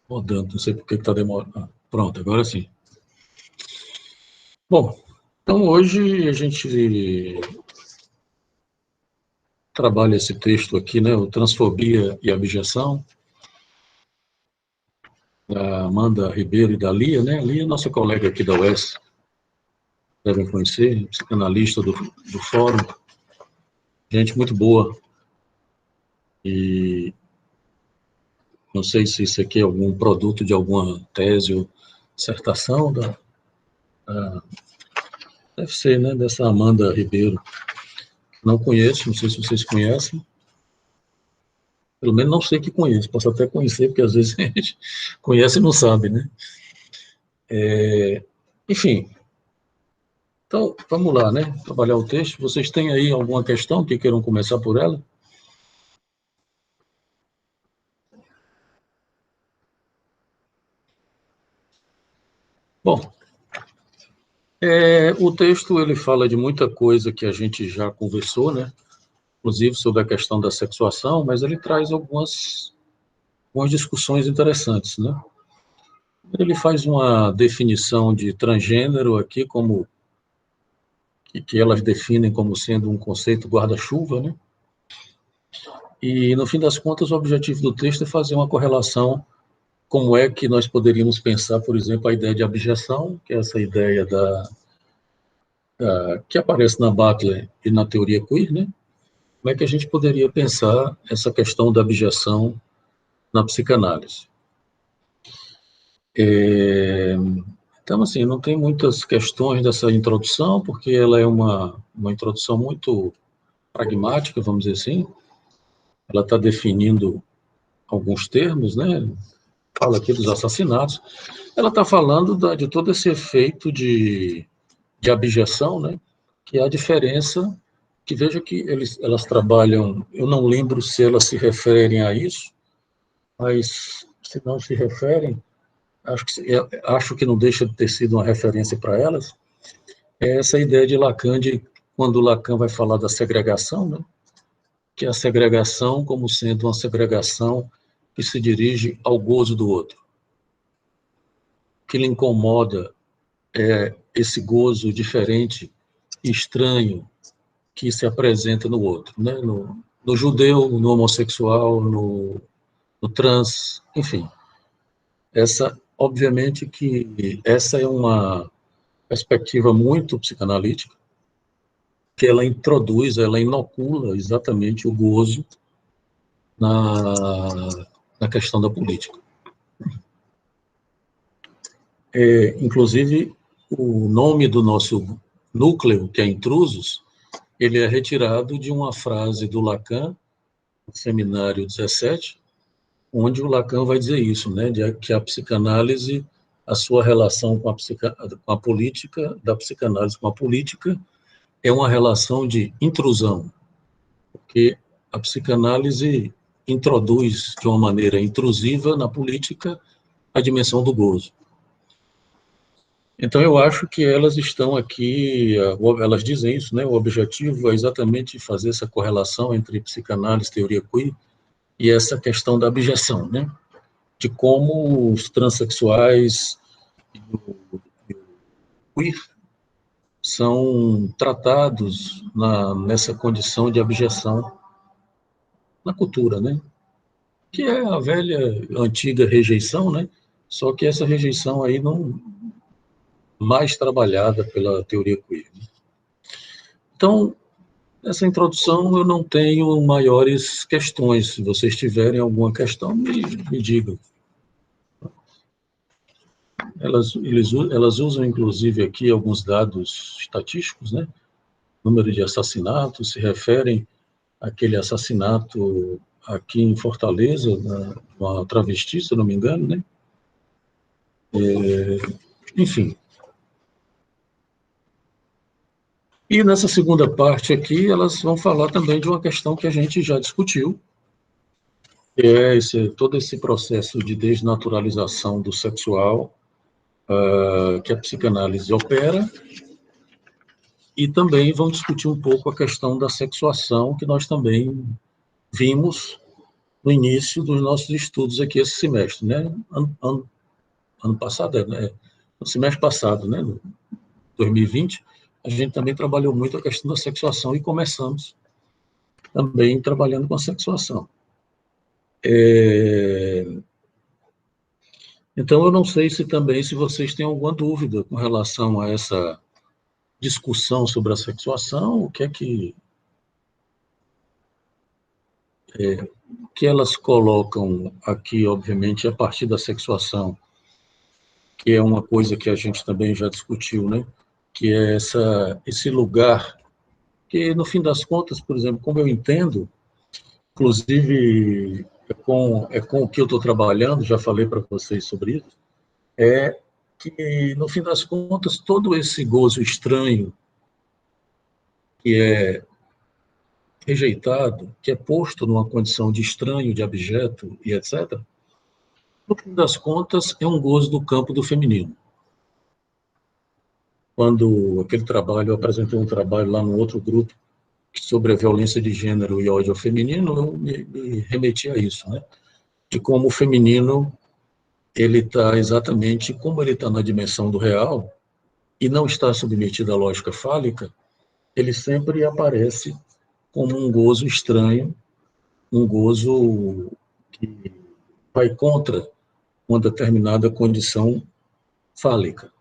Rodando, não sei por que está demorando. Ah, pronto, agora sim. Bom, então hoje a gente trabalha esse texto aqui, né, o Transfobia e Abjeção, da Amanda Ribeiro e da Lia, né? A Lia é nossa colega aqui da UES, devem conhecer, psicanalista do fórum, gente muito boa. E não sei se isso aqui é algum produto de alguma tese ou dissertação deve ser, né, dessa Amanda Ribeiro. Não conheço, não sei se vocês conhecem. Pelo menos não sei que conheço, posso até conhecer, porque às vezes a gente conhece e não sabe, né? Enfim, então vamos lá, né? Trabalhar o texto. Vocês têm aí alguma questão que queiram começar por ela? Bom, o texto ele fala de muita coisa que a gente já conversou, né? Inclusive sobre a questão da sexuação, mas ele traz algumas discussões interessantes, né? Ele faz uma definição de transgênero aqui como que elas definem como sendo um conceito guarda-chuva, né? E no fim das contas o objetivo do texto é fazer uma correlação como é que nós poderíamos pensar, por exemplo, a ideia de abjeção, que é essa ideia que aparece na Butler e na teoria queer, né? Como é que a gente poderia pensar essa questão da abjeção na psicanálise? Então, assim, não tem muitas questões dessa introdução, porque ela é uma introdução muito pragmática, vamos dizer assim. Ela está definindo alguns termos, né? Fala aqui dos assassinatos. Ela está falando de todo esse efeito de abjeção, né? Que é a diferença, que veja que elas trabalham, eu não lembro se elas se referem a isso, mas se não se referem, acho que não deixa de ter sido uma referência para elas, é essa ideia de Lacan, quando Lacan vai falar da segregação, né? Que é a segregação como sendo uma segregação que se dirige ao gozo do outro. O que lhe incomoda é esse gozo diferente, estranho, que se apresenta no outro, né? No judeu, no homossexual, no trans, enfim. Obviamente que essa é uma perspectiva muito psicanalítica, que ela introduz, ela inocula exatamente o gozo na, na questão da política. Inclusive, o nome do nosso núcleo, que é Intrusos, ele é retirado de uma frase do Lacan, no Seminário 17, onde o Lacan vai dizer isso, né, que a psicanálise, a sua relação com a política, da psicanálise com a política, é uma relação de intrusão, porque a psicanálise introduz de uma maneira intrusiva na política a dimensão do gozo. Então, eu acho que elas estão aqui, elas dizem isso, né? O objetivo é exatamente fazer essa correlação entre psicanálise, teoria queer, e essa questão da abjeção, né? De como os transexuais e o queer são tratados nessa condição de abjeção na cultura, né? Que é a velha, antiga rejeição, né? Só que essa rejeição aí não mais trabalhada pela teoria queer. Então, nessa introdução eu não tenho maiores questões. Se vocês tiverem alguma questão, me digam. Elas usam, inclusive, aqui alguns dados estatísticos, né? Número de assassinatos, se referem àquele assassinato aqui em Fortaleza, uma travesti, se eu não me engano, né? Enfim. E nessa segunda parte aqui, elas vão falar também de uma questão que a gente já discutiu, que é todo esse processo de desnaturalização do sexual que a psicanálise opera, e também vão discutir um pouco a questão da sexuação, que nós também vimos no início dos nossos estudos aqui esse semestre, né? Ano passado, né? No semestre passado, né? 2020, a gente também trabalhou muito a questão da sexuação e começamos também trabalhando com a sexuação. Então, eu não sei se também, se vocês têm alguma dúvida com relação a essa discussão sobre a sexuação, o que elas colocam aqui, obviamente, a partir da sexuação, que é uma coisa que a gente também já discutiu, né? Que é esse lugar, que no fim das contas, por exemplo, como eu entendo, inclusive é com o que eu estou trabalhando, já falei para vocês sobre isso, é que no fim das contas todo esse gozo estranho que é rejeitado, que é posto numa condição de estranho, de abjeto e etc., no fim das contas é um gozo do campo do feminino. Quando aquele trabalho, eu apresentei um trabalho lá no outro grupo sobre a violência de gênero e ódio ao feminino, eu me remeti a isso, né? De como o feminino, ele está exatamente, como ele está na dimensão do real e não está submetido à lógica fálica, ele sempre aparece como um gozo estranho, um gozo que vai contra uma determinada condição fálica.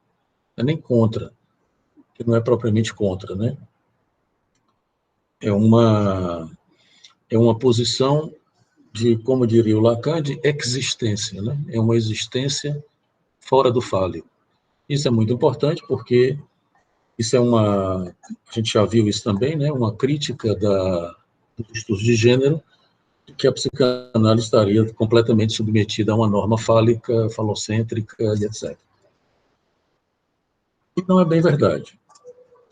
Não é nem contra, que não é propriamente contra, né? É uma posição de, como diria o Lacan, de existência, né? É uma existência fora do fálico. Isso é muito importante porque isso é a gente já viu isso também, né? Uma crítica dos estudos de gênero, que a psicanálise estaria completamente submetida a uma norma fálica, falocêntrica e etc. E não é bem verdade.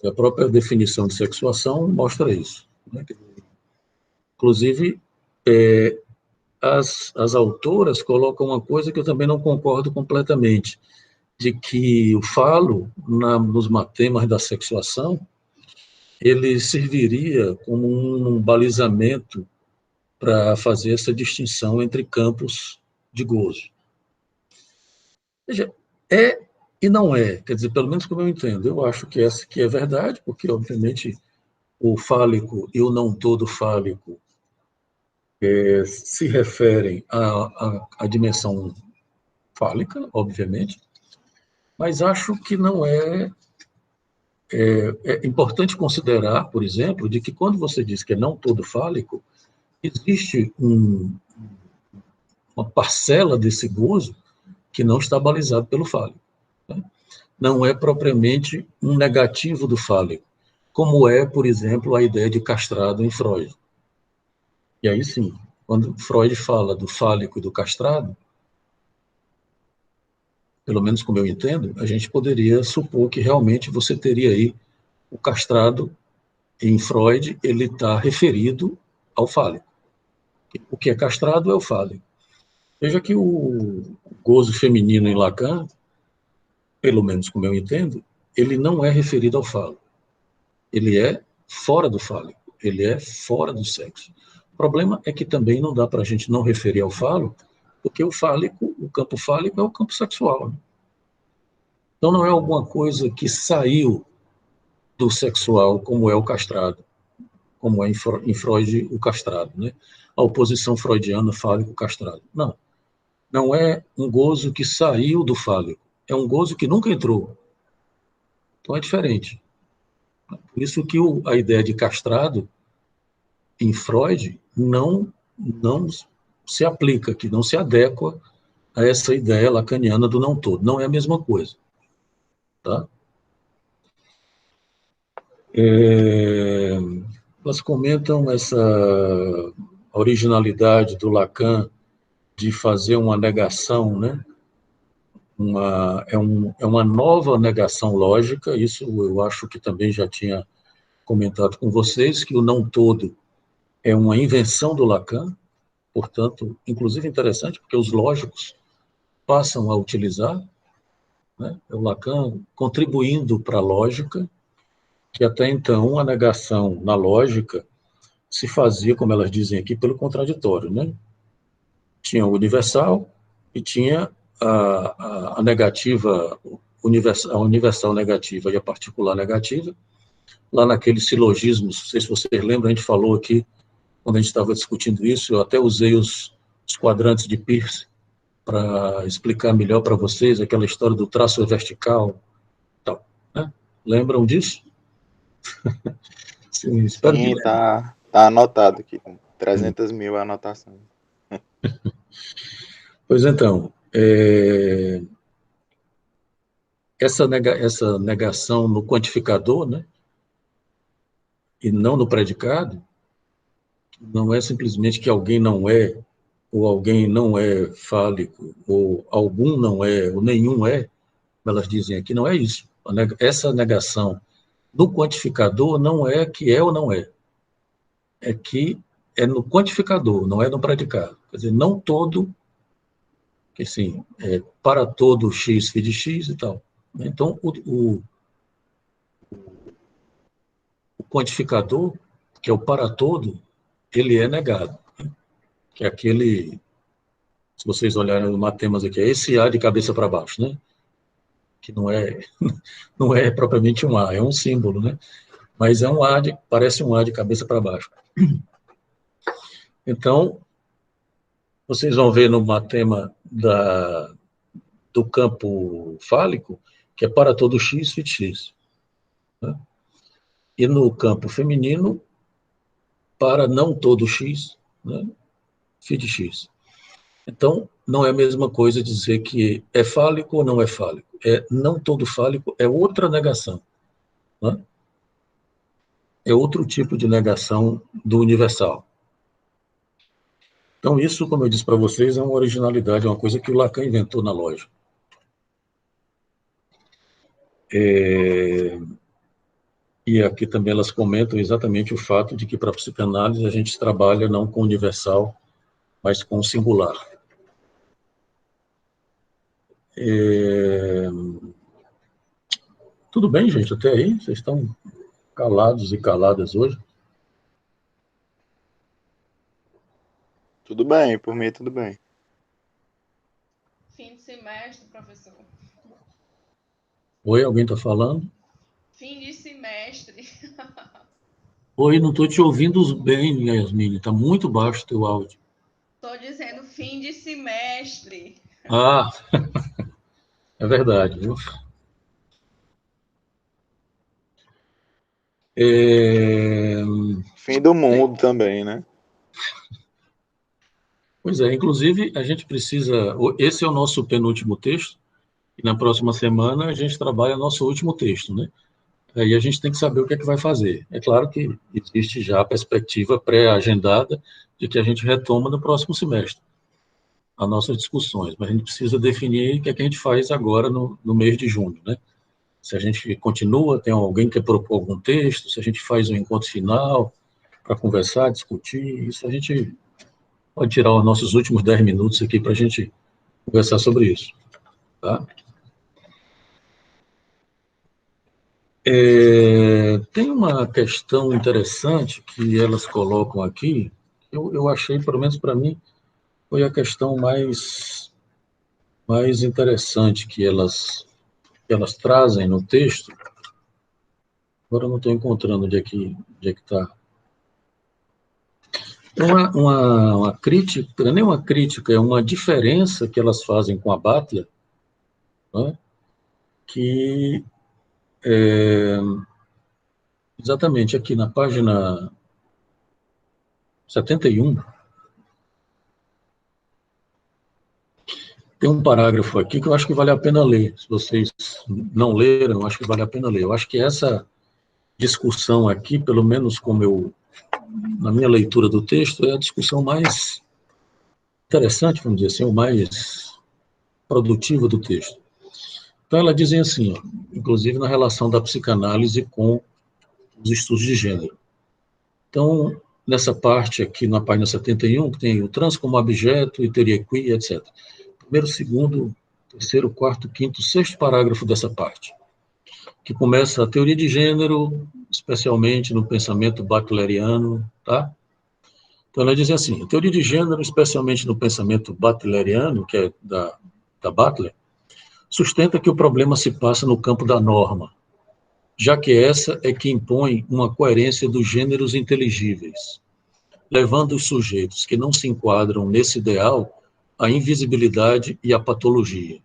A própria definição de sexuação mostra isso, né? Inclusive, as autoras colocam uma coisa que eu também não concordo completamente, de que o falo, nos temas da sexuação, ele serviria como um balizamento para fazer essa distinção entre campos de gozo. Veja, é e não é, quer dizer, pelo menos como eu entendo, eu acho que essa que é verdade, porque, obviamente, o fálico e o não todo fálico se referem à dimensão fálica, obviamente, mas acho que não é importante considerar, por exemplo, de que quando você diz que é não todo fálico, existe uma parcela desse gozo que não está balizado pelo fálico. Né? Não é propriamente um negativo do fálico, como é, por exemplo, a ideia de castrado em Freud. E aí sim, quando Freud fala do fálico e do castrado, pelo menos como eu entendo, a gente poderia supor que realmente você teria aí o castrado em Freud, ele está referido ao fálico. O que é castrado é o fálico. Veja que o gozo feminino em Lacan, pelo menos como eu entendo, ele não é referido ao falo. Ele é fora do fálico, ele é fora do sexo. O problema é que também não dá para a gente não referir ao falo, porque o fálico, o campo fálico é o campo sexual. Né? Então não é alguma coisa que saiu do sexual, como é o castrado, como é em Freud o castrado, né? A oposição freudiana fálico-castrado. Não, não é um gozo que saiu do fálico, é um gozo que nunca entrou. Então é diferente. Por isso que a ideia de castrado em Freud não se aplica, que não se adequa a essa ideia lacaniana do não todo. Não é a mesma coisa. Tá? Elas comentam essa originalidade do Lacan de fazer uma negação, né? É uma nova negação lógica, isso eu acho que também já tinha comentado com vocês, que o não todo é uma invenção do Lacan, portanto, inclusive interessante, porque os lógicos passam a utilizar, né, o Lacan contribuindo para a lógica, que até então a negação na lógica se fazia, como elas dizem aqui, pelo contraditório, né? tinha o universal e tinha a negativa, a universal negativa e a particular negativa, lá naqueles silogismos, não sei se vocês lembram, a gente falou aqui, quando a gente estava discutindo isso, eu até usei os quadrantes de Peirce para explicar melhor para vocês aquela história do traço vertical e tal, né? Lembram disso? Sim, espero que Sim, lembrem. tá anotado aqui. 300 mil anotações. Pois então, essa negação no quantificador, né, e não no predicado, não é simplesmente que alguém não é, ou alguém não é fálico, ou algum não é, ou nenhum é, como elas dizem aqui, não é isso. Essa negação no quantificador não é que é ou não é, é que é no quantificador, não é no predicado. Quer dizer, não todo, que assim, para todo x, φ de x e tal. Então, o quantificador, que é o para todo, ele é negado. Que é aquele, se vocês olharem no matemas aqui, é esse A de cabeça para baixo, né? Que não é propriamente um A, é um símbolo, né? Mas é um A, parece um A de cabeça para baixo. Então, vocês vão ver no matema do campo fálico, que é para todo x, φ de x. Né? E no campo feminino, para não todo x, né? φ de x. Então, não é a mesma coisa dizer que é fálico ou não é fálico. É não todo fálico, é outra negação. Né? É outro tipo de negação do universal. Então, isso, como eu disse para vocês, é uma originalidade, é uma coisa que o Lacan inventou na lógica. E aqui também elas comentam exatamente o fato de que, para a psicanálise, a gente trabalha não com o universal, mas com o singular. Tudo bem, gente, até aí? Vocês estão calados e caladas hoje? Tudo bem, por mim tudo bem. Fim de semestre, professor. Oi, alguém está falando? Fim de semestre. Oi, não estou te ouvindo bem, Yasmine, está muito baixo o teu áudio. Estou dizendo fim de semestre. Ah, é verdade, viu? Fim do mundo também, né? Pois é, inclusive a gente precisa. Esse é o nosso penúltimo texto, e na próxima semana a gente trabalha nosso último texto, né? Aí a gente tem que saber o que é que vai fazer. É claro que existe já a perspectiva pré-agendada de que a gente retoma no próximo semestre as nossas discussões, mas a gente precisa definir o que é que a gente faz agora no mês de junho, né? Se a gente continua, tem alguém que quer propor algum texto, se a gente faz um encontro final para conversar, discutir, isso a gente pode tirar os nossos últimos 10 minutos aqui para a gente conversar sobre isso, tá? Tem uma questão interessante que elas colocam aqui, eu achei, pelo menos para mim, foi a questão mais interessante que elas trazem no texto. Agora eu não estou encontrando onde é que está. Uma crítica, não é nem uma crítica, é uma diferença que elas fazem com a Butler, né, que exatamente aqui na página 71, tem um parágrafo aqui que eu acho que vale a pena ler. Se vocês não leram, eu acho que vale a pena ler. Eu acho que essa discussão aqui, pelo menos na minha leitura do texto, é a discussão mais interessante, vamos dizer assim, o mais produtiva do texto. Então, ela dizem assim, ó, inclusive na relação da psicanálise com os estudos de gênero. Então, nessa parte aqui, na página 71, que tem o trans como objeto, e teoria queer, etc. Primeiro, segundo, terceiro, quarto, quinto, sexto parágrafo dessa parte, que começa a teoria de gênero, especialmente no pensamento butleriano, tá? Então, ela diz assim, a teoria de gênero, especialmente no pensamento butleriano, que é da Butler, sustenta que o problema se passa no campo da norma, já que essa é que impõe uma coerência dos gêneros inteligíveis, levando os sujeitos que não se enquadram nesse ideal à invisibilidade e à patologia.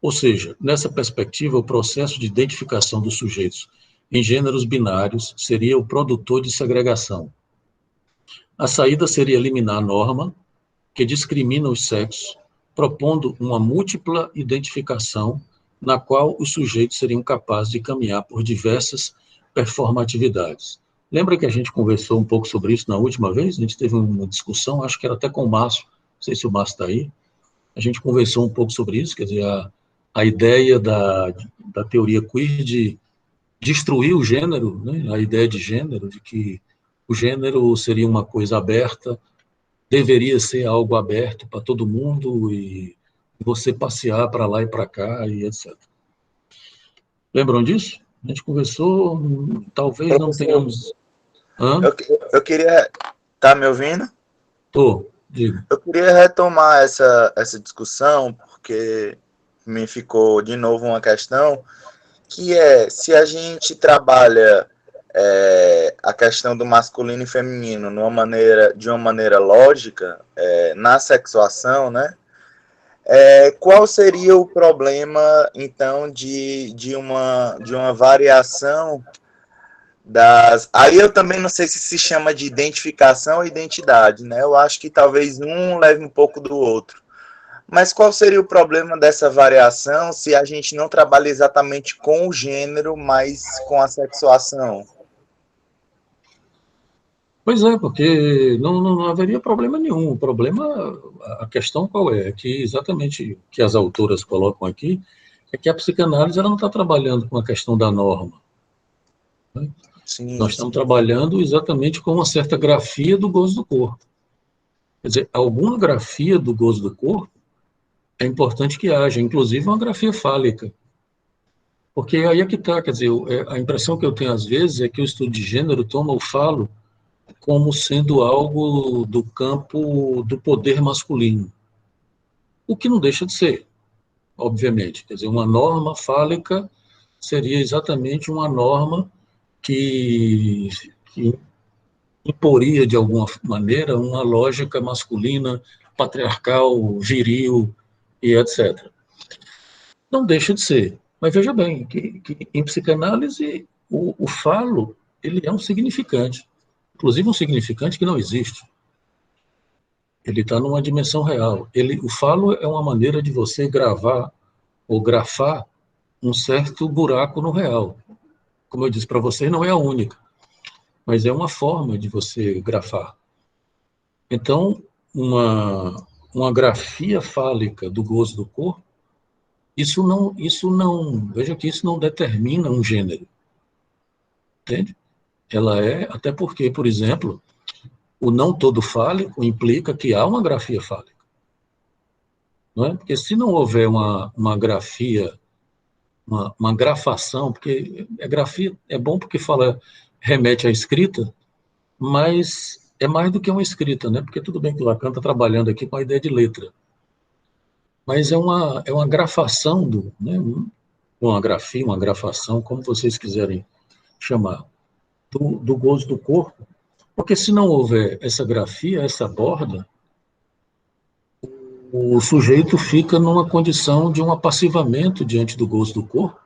Ou seja, nessa perspectiva, o processo de identificação dos sujeitos em gêneros binários seria o produtor de segregação. A saída seria eliminar a norma que discrimina os sexos, propondo uma múltipla identificação na qual os sujeitos seriam capazes de caminhar por diversas performatividades. Lembra que a gente conversou um pouco sobre isso na última vez? A gente teve uma discussão, acho que era até com o Márcio, não sei se o Márcio está aí. A gente conversou um pouco sobre isso, quer dizer, a ideia da teoria queer de destruir o gênero, né? A ideia de gênero, de que o gênero seria uma coisa aberta, deveria ser algo aberto para todo mundo e você passear para lá e para cá e etc. Lembram disso? A gente conversou, talvez não Professor, tenhamos... Hã? eu queria... Tá me ouvindo? Tô, digo. Eu queria retomar essa discussão, porque me ficou de novo uma questão, que é, se a gente trabalha a questão do masculino e feminino de uma maneira lógica, na sexuação, né? Qual seria o problema, então, de uma variação das... Aí eu também não sei se chama de identificação ou identidade, né? Eu acho que talvez um leve um pouco do outro. Mas qual seria o problema dessa variação se a gente não trabalha exatamente com o gênero, mas com a sexuação? Pois é, porque não haveria problema nenhum. O problema, a questão qual é? É que exatamente o que as autoras colocam aqui é que a psicanálise ela não está trabalhando com a questão da norma, né? Sim, Nós estamos sim. trabalhando exatamente com uma certa grafia do gozo do corpo. Quer dizer, alguma grafia do gozo do corpo é importante que haja, inclusive uma grafia fálica. Porque aí é que está, quer dizer, a impressão que eu tenho às vezes é que o estudo de gênero toma o falo como sendo algo do campo do poder masculino, o que não deixa de ser, obviamente. Quer dizer, uma norma fálica seria exatamente uma norma que imporia, de alguma maneira, uma lógica masculina, patriarcal, viril e etc. Não deixa de ser. Mas veja bem, que em psicanálise o falo ele é um significante, inclusive um significante que não existe. Ele está numa dimensão real. O falo é uma maneira de você gravar ou grafar um certo buraco no real. Como eu disse para vocês, não é a única, mas é uma forma de você grafar. Então, uma grafia fálica do gozo do corpo, isso não, veja que isso não determina um gênero, entende? Ela é, até porque, por exemplo, o não todo fálico implica que há uma grafia fálica, não é? Porque se não houver uma grafia, uma grafação, porque a grafia é bom porque remete à escrita, mas é mais do que uma escrita, né? Porque tudo bem que o Lacan está trabalhando aqui com a ideia de letra, mas é uma grafação né? Uma grafia, uma grafação, como vocês quiserem chamar, do gozo do corpo, porque se não houver essa grafia, essa borda, o sujeito fica numa condição de um apassivamento diante do gozo do corpo,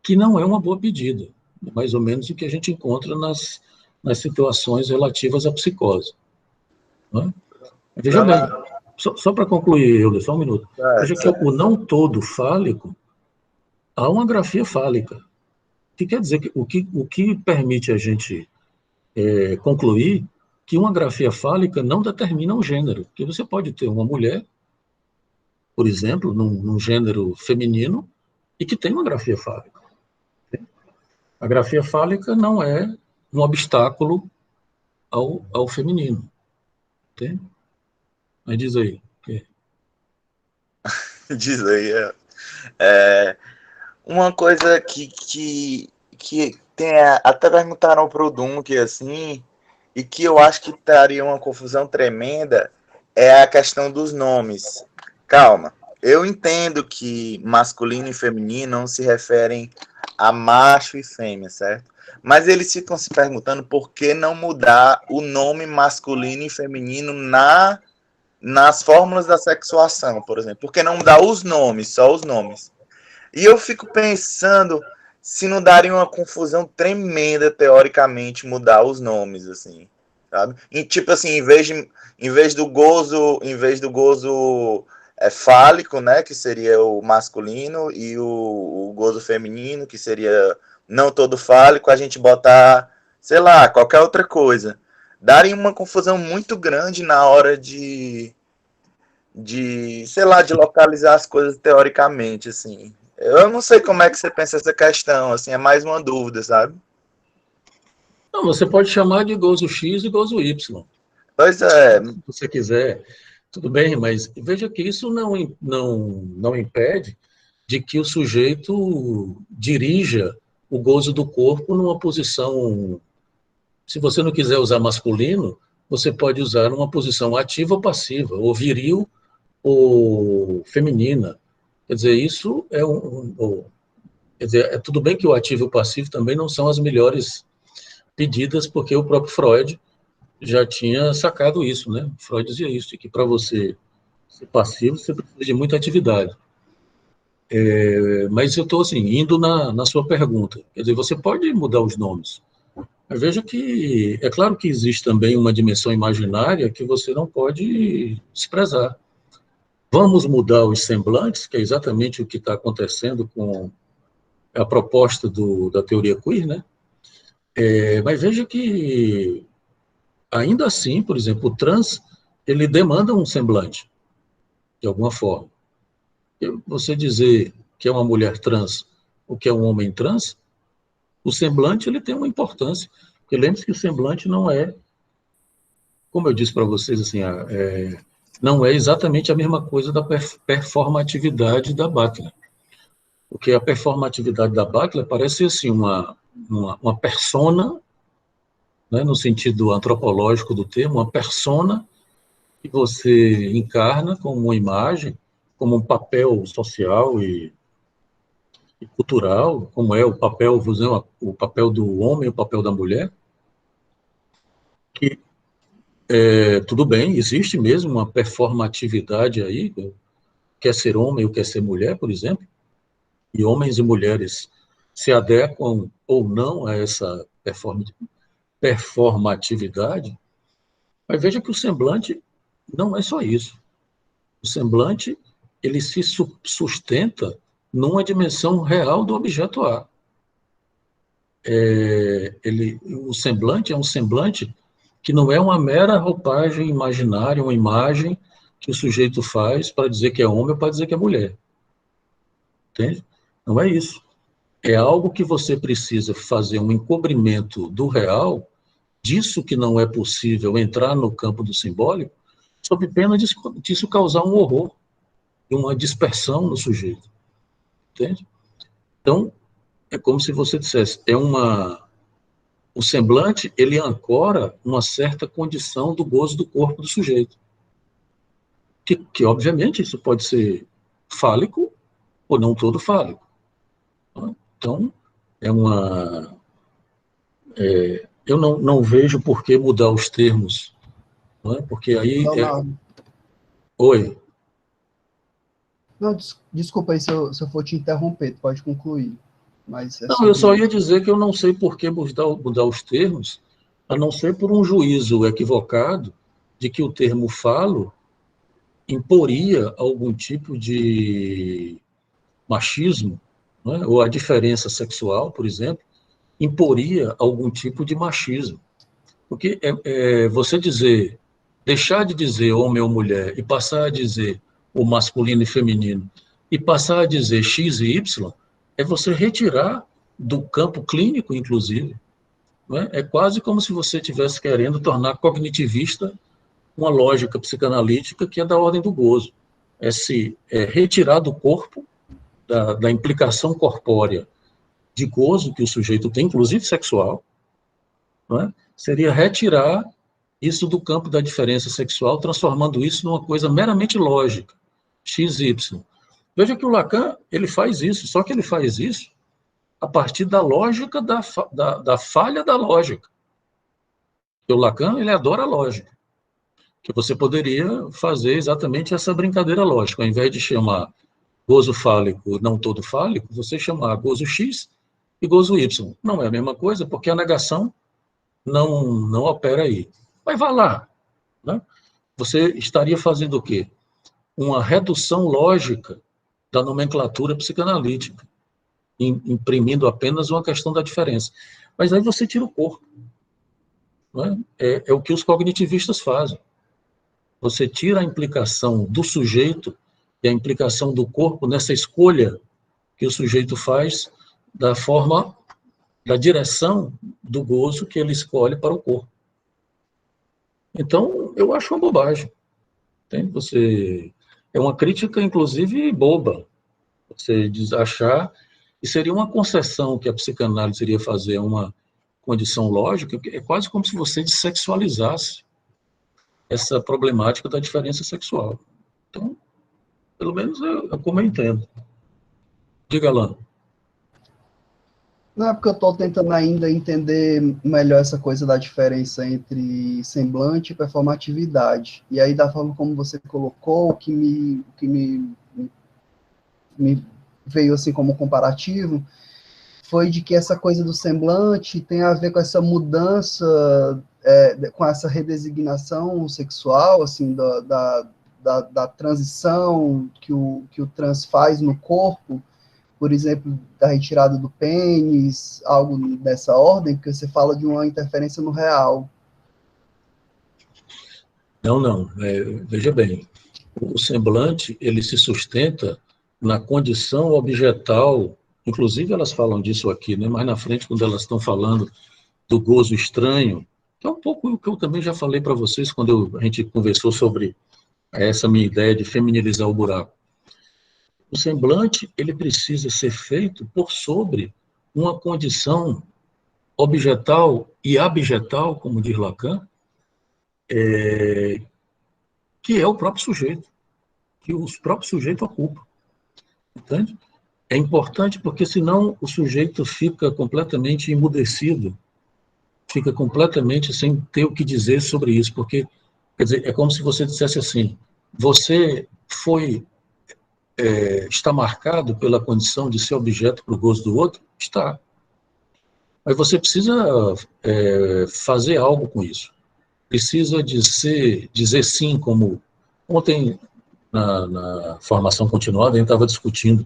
que não é uma boa pedida, mais ou menos o que a gente encontra nas situações relativas à psicose. Né? Veja bem, só para concluir, Euler, só um minuto. Veja que o não todo fálico, há uma grafia fálica. O que quer dizer que o que permite a gente concluir que uma grafia fálica não determina um gênero, porque você pode ter uma mulher, por exemplo, num gênero feminino, e que tem uma grafia fálica. A grafia fálica não é um obstáculo ao feminino. Entende? Mas diz aí. Diz aí. Uma coisa que tem, até perguntaram pro Dunk, assim, e que eu acho que traria uma confusão tremenda é a questão dos nomes. Calma, eu entendo que masculino e feminino não se referem a macho e fêmea, certo? Mas eles ficam se perguntando por que não mudar o nome masculino e feminino nas fórmulas da sexuação, por exemplo. Por que não mudar os nomes, só os nomes? E eu fico pensando se não daria uma confusão tremenda, teoricamente, mudar os nomes, assim, sabe? E, tipo assim, em vez do gozo fálico, né, que seria o masculino, e o gozo feminino, que seria não todo fálico, a gente botar, sei lá, qualquer outra coisa. Daria uma confusão muito grande na hora sei lá, de localizar as coisas teoricamente, assim. Eu não sei como é que você pensa essa questão, assim, é mais uma dúvida, sabe? Não, você pode chamar de gozo X e gozo Y, Pois é, se você quiser. Tudo bem, mas veja que isso não impede de que o sujeito dirija o gozo do corpo numa posição. Se você não quiser usar masculino, você pode usar uma posição ativa ou passiva, ou viril ou feminina. Quer dizer, isso é quer dizer, é tudo bem que o ativo e o passivo também não são as melhores pedidas, porque o próprio Freud já tinha sacado isso, né? Freud dizia isso, que para você ser passivo, você precisa de muita atividade. Mas eu estou assim, indo na sua pergunta. Quer dizer, você pode mudar os nomes. Mas veja que é claro que existe também uma dimensão imaginária que você não pode desprezar. Vamos mudar os semblantes, que é exatamente o que está acontecendo com a proposta da teoria queer, né? Mas veja que, ainda assim, por exemplo, o trans, ele demanda um semblante, de alguma forma. Você dizer que é uma mulher trans ou que é um homem trans, o semblante ele tem uma importância. Porque lembre-se que o semblante não é, como eu disse para vocês, assim, não é exatamente a mesma coisa da performatividade da Butler. Porque a performatividade da Butler parece assim, uma persona, né, no sentido antropológico do termo, uma persona que você encarna como uma imagem, como um papel social e cultural, como é o papel, vou dizer, o papel do homem e o papel da mulher, que tudo bem, existe mesmo uma performatividade aí, quer ser homem ou quer ser mulher, por exemplo, e homens e mulheres se adequam ou não a essa performatividade, mas veja que o semblante não é só isso. O semblante, ele se sustenta numa dimensão real do objeto A. O semblante é um semblante que não é uma mera roupagem imaginária, uma imagem que o sujeito faz para dizer que é homem ou para dizer que é mulher. Entende? Não é isso. É algo que você precisa fazer um encobrimento do real, disso que não é possível entrar no campo do simbólico, sob pena disso causar um horror e uma dispersão no sujeito. Entende? Então, é como se você dissesse, o semblante, ele ancora uma certa condição do gozo do corpo do sujeito. Que obviamente, isso pode ser fálico ou não todo fálico. Então, eu não vejo por que mudar os termos, não é? Porque aí... Leonardo. Oi. Não, desculpa aí se eu for te interromper, tu pode concluir. Mas Não, eu só ia dizer que eu não sei por que mudar os termos, a não ser por um juízo equivocado de que o termo falo imporia algum tipo de machismo, né? Ou a diferença sexual, por exemplo, imporia algum tipo de machismo. Porque você deixar de dizer homem ou mulher e passar a dizer o masculino e feminino e passar a dizer X e Y, é você retirar do campo clínico, inclusive. Não é? É quase como se você estivesse querendo tornar cognitivista uma lógica psicanalítica que é da ordem do gozo. É retirar do corpo, da implicação corpórea de gozo que o sujeito tem, inclusive sexual, não é? seria retirar isso do campo da diferença sexual, transformando isso numa coisa meramente lógica, x, y. Veja que o Lacan, ele faz isso, só que ele faz isso a partir da lógica, da falha da lógica. Porque o Lacan, ele adora a lógica. Que você poderia fazer exatamente essa brincadeira lógica. Ao invés de chamar gozo fálico não todo fálico, você chamar gozo X e gozo Y. Não é a mesma coisa, porque a negação não opera aí. Mas vá lá. Né? Você estaria fazendo o quê? Uma redução lógica da nomenclatura psicanalítica, imprimindo apenas uma questão da diferença. Mas aí você tira o corpo. Né? É o que os cognitivistas fazem. Você tira a implicação do sujeito e a implicação do corpo nessa escolha que o sujeito faz da forma, da direção do gozo que ele escolhe para o corpo. Então, eu acho uma bobagem. Entende? É uma crítica, inclusive, boba. Você achar que seria uma concessão que a psicanálise iria fazer a uma condição lógica, é quase como se você dessexualizasse essa problemática da diferença sexual. Então, pelo menos é como eu entendo. Diga, Alan. Não é porque eu estou tentando ainda entender melhor essa coisa da diferença entre semblante e performatividade. E aí, da forma como você colocou, o que me veio assim como comparativo, foi de que essa coisa do semblante tem a ver com essa mudança, com essa redesignação sexual, assim, da transição que o trans faz no corpo, por exemplo, da retirada do pênis, algo dessa ordem, porque você fala de uma interferência no real. Não. Veja bem, o semblante, ele se sustenta na condição objetal, inclusive elas falam disso aqui, né? Mais na frente, quando elas estão falando do gozo estranho, que é um pouco o que eu também já falei para vocês quando a gente conversou sobre essa minha ideia de feminilizar o buraco. O semblante, ele precisa ser feito por sobre uma condição objetal e abjetal, como diz Lacan, que é o próprio sujeito, que o próprio sujeito ocupa. Entende? É importante porque senão o sujeito fica completamente emudecido, fica completamente sem ter o que dizer sobre isso, porque, quer dizer, é como se você dissesse assim, você está marcado pela condição de ser objeto para o gozo do outro? Está. Mas você precisa fazer algo com isso. Precisa dizer sim, como ontem, na formação continuada, a gente estava discutindo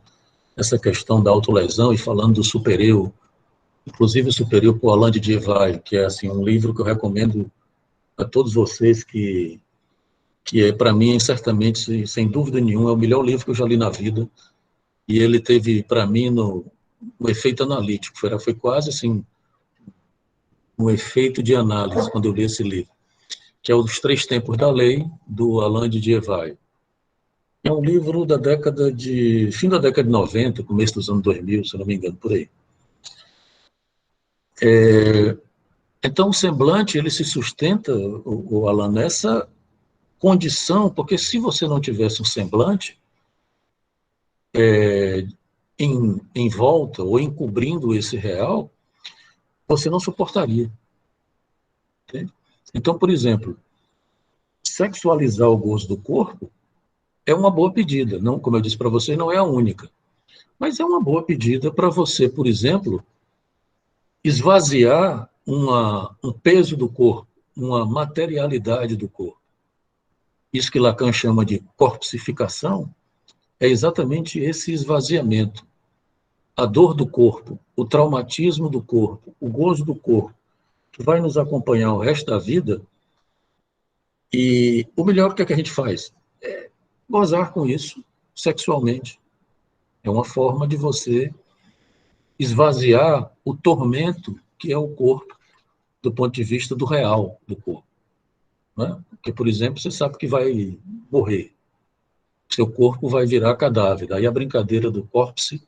essa questão da autolesão e falando do super-eu, inclusive o super-eu por Alain Didier, que é assim, um livro que eu recomendo a todos vocês, que é, para mim, certamente, sem dúvida nenhuma, é o melhor livro que eu já li na vida, e ele teve, para mim, no efeito analítico, foi quase assim, um efeito de análise, quando eu li esse livro, que é Os Três Tempos da Lei, do Alain Didier. É um livro da fim da década de 90, começo dos anos 2000, se não me engano, por aí. Então, o semblante, ele se sustenta, o Alan, nessa condição, porque se você não tivesse um semblante em volta ou encobrindo esse real, você não suportaria. Entende? Então, por exemplo, sexualizar o gozo do corpo é uma boa pedida, não, como eu disse para você, não é a única, mas é uma boa pedida para você, por exemplo, esvaziar um peso do corpo, uma materialidade do corpo. Isso que Lacan chama de corpsificação é exatamente esse esvaziamento. A dor do corpo, o traumatismo do corpo, o gozo do corpo, que vai nos acompanhar o resto da vida. E o melhor, o que é que a gente faz? É gozar com isso sexualmente. É uma forma de você esvaziar o tormento que é o corpo, do ponto de vista do real do corpo. Né? Porque, por exemplo, você sabe que vai morrer. Seu corpo vai virar cadáver. Daí a brincadeira do corpse,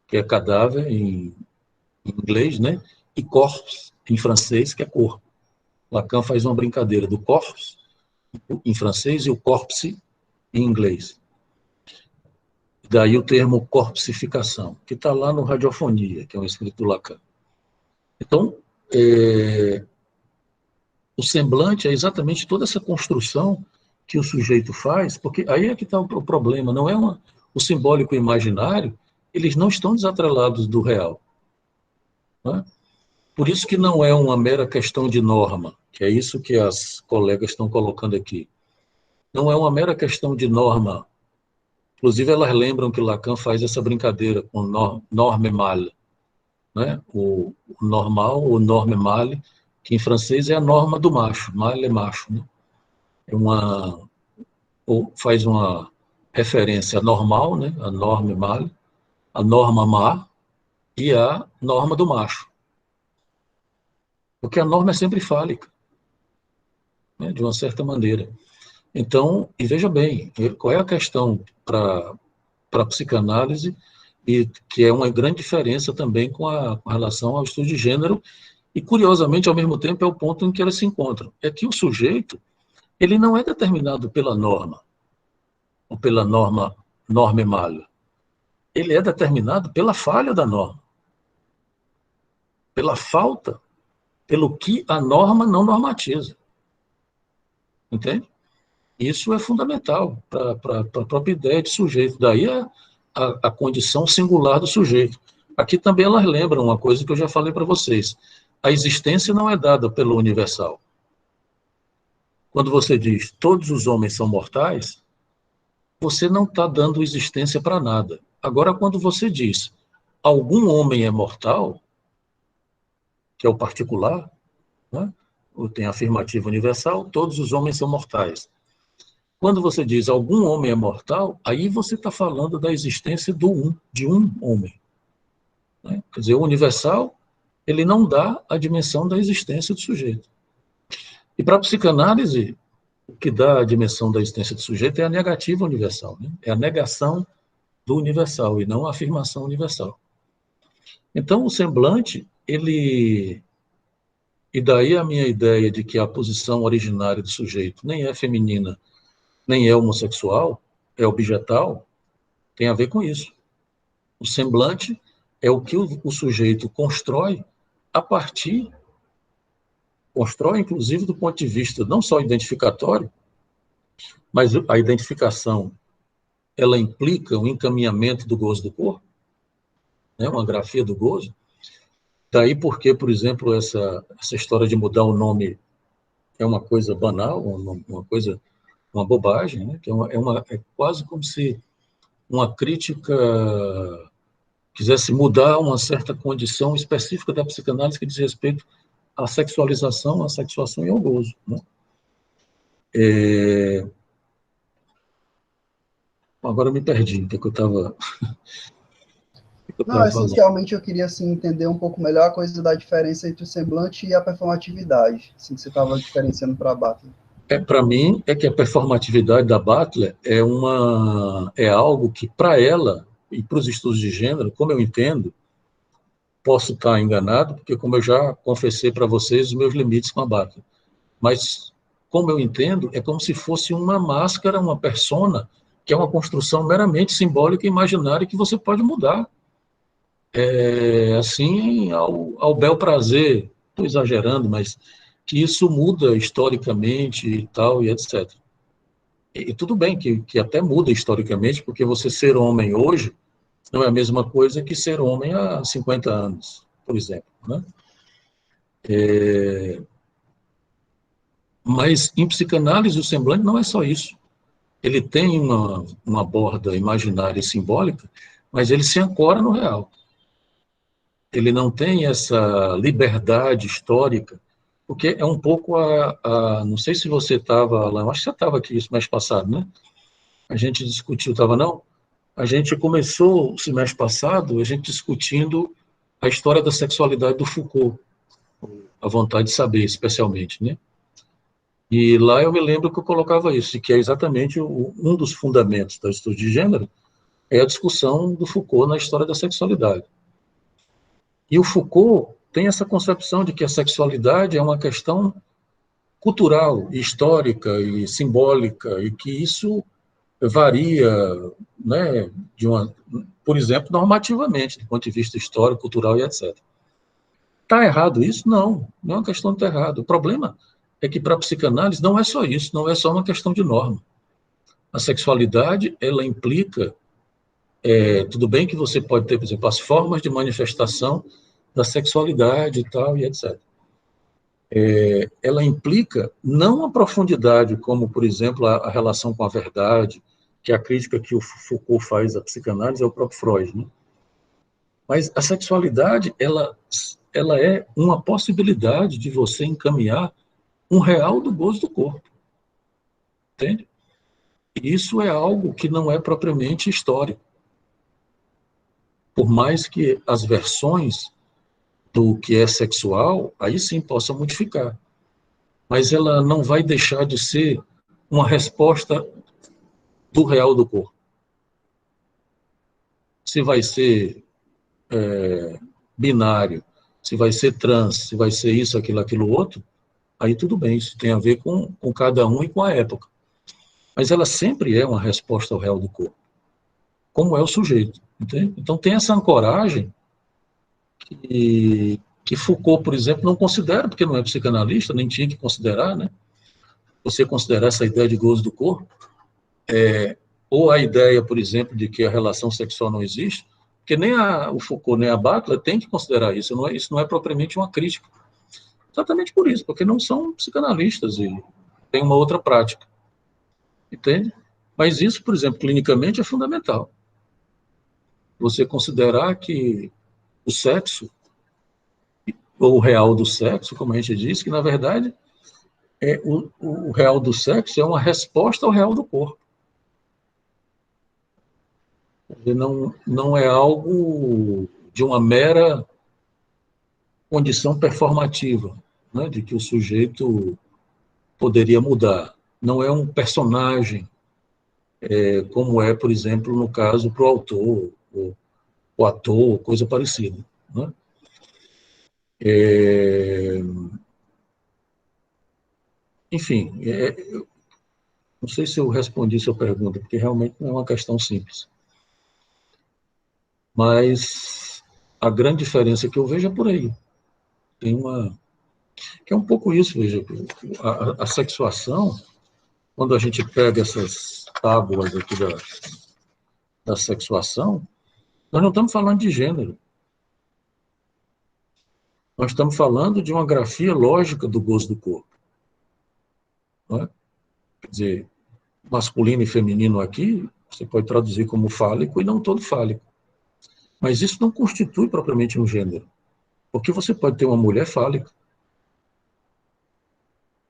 que é cadáver em inglês, né? E corpse, em francês, que é corpo. Lacan faz uma brincadeira do corps, em francês, e o corpse, em inglês. Daí o termo corpsificação, que está lá no Radiofonia, que é um escrito do Lacan. Então, o semblante é exatamente toda essa construção que o sujeito faz, porque aí é que está o problema, não é o simbólico e o imaginário, eles não estão desatrelados do real. Né? Por isso que não é uma mera questão de norma, que é isso que as colegas estão colocando aqui. Não é uma mera questão de norma. Inclusive, elas lembram que Lacan faz essa brincadeira com norme male, né? O normal, o norme male, que em francês é a norma do macho, male é macho. Né? Faz uma referência à normal, né? A norme male, a norma má e a norma do macho. Porque a norma é sempre fálica, né? De uma certa maneira. Então, e veja bem, qual é a questão para a psicanálise, e que é uma grande diferença também com relação ao estudo de gênero, e curiosamente, ao mesmo tempo, é o ponto em que elas se encontram. É que o sujeito, ele não é determinado pela norma, ou pela norma malha. Ele é determinado pela falha da norma, pela falta, pelo que a norma não normatiza. Entende? Isso é fundamental para a própria ideia de sujeito. Daí a condição singular do sujeito. Aqui também elas lembram uma coisa que eu já falei para vocês. A existência não é dada pelo universal. Quando você diz todos os homens são mortais, você não está dando existência para nada. Agora, quando você diz algum homem é mortal, que é o particular, né? Tem a afirmativa universal, todos os homens são mortais. Quando você diz algum homem é mortal, aí você está falando da existência de um homem. Né? Quer dizer, o universal, ele não dá a dimensão da existência do sujeito. E para a psicanálise, o que dá a dimensão da existência do sujeito é a negativa universal. Né? É a negação do universal e não a afirmação universal. Então, o semblante, ele... E daí a minha ideia de que a posição originária do sujeito nem é feminina, nem é homossexual, é objetal, tem a ver com isso. O semblante é o que o sujeito constrói a partir, constrói inclusive do ponto de vista não só identificatório, mas a identificação, ela implica um encaminhamento do gozo do corpo, né, uma grafia do gozo. Daí porque, por exemplo, essa história de mudar o nome é uma coisa banal, uma bobagem, né? Que é quase como se uma crítica quisesse mudar uma certa condição específica da psicanálise que diz respeito à sexualização, à sexuação e ao gozo. Né? Agora eu me perdi, o que eu estava Não, falando. essencialmente eu queria assim, entender um pouco melhor a coisa da diferença entre o semblante e a performatividade, assim, que você estava diferenciando para a Butler. Para mim, é que a performatividade da Butler é algo que, para ela, e para os estudos de gênero, como eu entendo, posso estar enganado, porque como eu já confessei para vocês os meus limites com a Butler, mas como eu entendo, é como se fosse uma máscara, uma persona, que é uma construção meramente simbólica e imaginária que você pode mudar. Assim, ao bel prazer, estou exagerando, mas que isso muda historicamente e tal, e etc. E tudo bem que até muda historicamente, porque você ser homem hoje não é a mesma coisa que ser homem há 50 anos, por exemplo. Né? Mas em psicanálise o semblante não é só isso. Ele tem uma borda imaginária e simbólica, mas ele se ancora no real. Ele não tem essa liberdade histórica, porque é um pouco não sei se você estava lá, acho que você estava aqui isso mês passado, né? A gente discutiu, estava não? A gente começou, o semestre passado, a gente discutindo a história da sexualidade do Foucault, a vontade de saber, especialmente, né? E lá eu me lembro que eu colocava isso, que é exatamente um dos fundamentos do estudo de gênero, é a discussão do Foucault na história da sexualidade. E o Foucault tem essa concepção de que a sexualidade é uma questão cultural, histórica e simbólica, e que isso varia, né, por exemplo, normativamente, do ponto de vista histórico, cultural e etc. Está errado isso? Não, não é uma questão de estar errado. O problema é que para a psicanálise não é só isso, não é só uma questão de norma. A sexualidade, ela implica, tudo bem que você pode ter, por exemplo, as formas de manifestação da sexualidade e tal, e etc. Ela implica não a profundidade, como, por exemplo, a relação com a verdade, que é a crítica que o Foucault faz à psicanálise, é o próprio Freud, né? Mas a sexualidade, ela é uma possibilidade de você encaminhar um real do gozo do corpo, entende? E isso é algo que não é propriamente histórico. Por mais que as versões do que é sexual, aí sim possam modificar. Mas ela não vai deixar de ser uma resposta do real do corpo. Se vai ser binário, se vai ser trans, se vai ser isso, aquilo, outro, aí tudo bem, isso tem a ver com cada um e com a época. Mas ela sempre é uma resposta ao real do corpo, como é o sujeito, entende? Então tem essa ancoragem que Foucault, por exemplo, não considera, porque não é psicanalista, nem tinha que considerar, né? Você considerar essa ideia de gozo do corpo, ou a ideia, por exemplo, de que a relação sexual não existe, porque nem o Foucault nem a Butler tem que considerar isso, isso não é propriamente uma crítica. Exatamente por isso, porque não são psicanalistas e têm uma outra prática, entende? Mas isso, por exemplo, clinicamente é fundamental. Você considerar que o sexo, ou o real do sexo, como a gente diz, que na verdade o real do sexo é uma resposta ao real do corpo. Não é algo de uma mera condição performativa, né, de que o sujeito poderia mudar. Não é um personagem, como é, por exemplo, no caso para o autor, o ator, coisa parecida. Né? Enfim, não sei se eu respondi sua pergunta, porque realmente não é uma questão simples. Mas a grande diferença que eu vejo é por aí. Tem que é um pouco isso, veja, a sexuação, quando a gente pega essas tábuas aqui da sexuação, nós não estamos falando de gênero. Nós estamos falando de uma grafia lógica do gozo do corpo. Não é? Quer dizer, masculino e feminino aqui, você pode traduzir como fálico e não todo fálico. Mas isso não constitui propriamente um gênero. Porque você pode ter uma mulher fálica.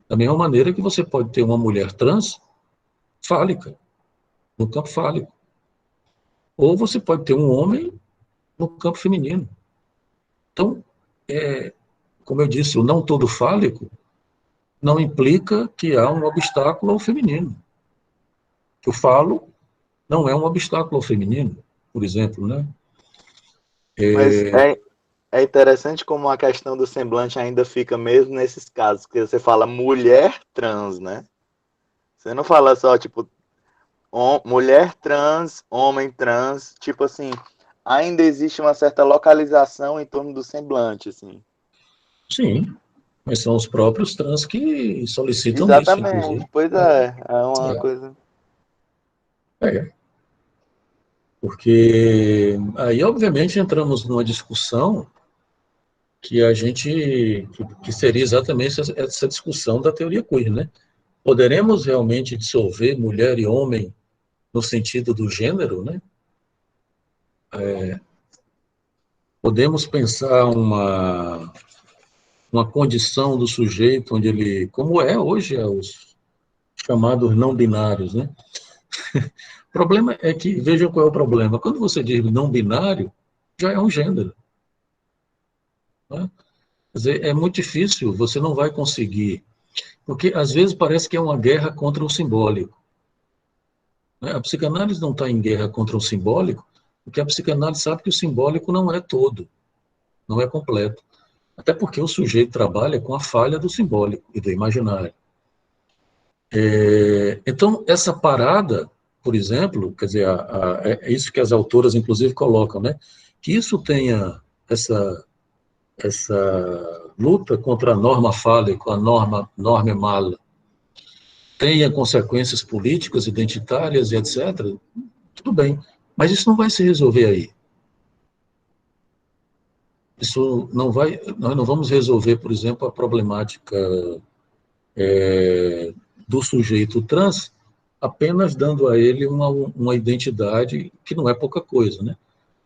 Da mesma maneira que você pode ter uma mulher trans fálica, no campo fálico. Ou você pode ter um homem no campo feminino. Então, como eu disse, o não todo fálico não implica que há um obstáculo ao feminino. Que o falo não é um obstáculo ao feminino, por exemplo, né? Mas é interessante como a questão do semblante ainda fica mesmo nesses casos, que você fala mulher trans, né? Você não fala só, tipo, mulher trans, homem trans, tipo assim, ainda existe uma certa localização em torno do semblante, assim. Sim, mas são os próprios trans que solicitam isso, Exatamente, inclusive. pois é uma coisa... Porque aí, obviamente, entramos numa discussão que seria exatamente essa discussão da teoria queer, né? Poderemos realmente dissolver mulher e homem no sentido do gênero, né? Podemos pensar uma condição do sujeito onde ele, como é hoje, os chamados não binários, né? O problema é que, vejam qual é o problema, quando você diz não binário, já é um gênero. Né? Quer dizer, é muito difícil, você não vai conseguir, porque às vezes parece que é uma guerra contra o simbólico. Né? A psicanálise não está em guerra contra o simbólico, porque a psicanálise sabe que o simbólico não é todo, não é completo. Até porque o sujeito trabalha com a falha do simbólico e do imaginário. Então, essa parada, por exemplo, quer dizer, é isso que as autoras, inclusive, colocam, né? Que isso tenha essa luta contra a norma falha, com a norma mala, tenha consequências políticas, identitárias e etc., tudo bem. Mas isso não vai se resolver aí. Isso não vai, nós não vamos resolver, por exemplo, a problemática do sujeito trans apenas dando a ele uma identidade que não é pouca coisa, né?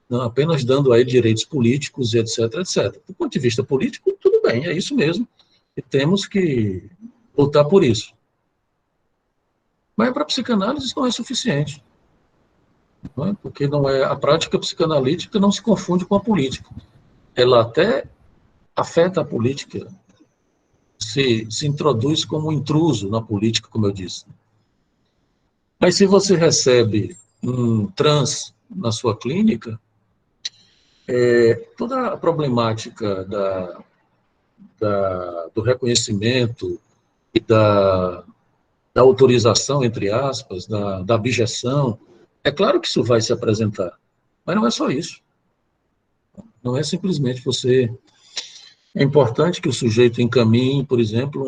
Não, apenas dando a ele direitos políticos, etc., etc. Do ponto de vista político, tudo bem, é isso mesmo. E temos que lutar por isso. Mas para a psicanálise isso não é suficiente. Não é? Porque não é, a prática psicanalítica não se confunde com a política. Ela até afeta a política, se introduz como um intruso na política, como eu disse. Mas se você recebe um trans na sua clínica, toda a problemática do reconhecimento e da autorização, entre aspas, da abjeção, é claro que isso vai se apresentar, mas não é só isso. Não é simplesmente você... É importante que o sujeito encaminhe, por exemplo,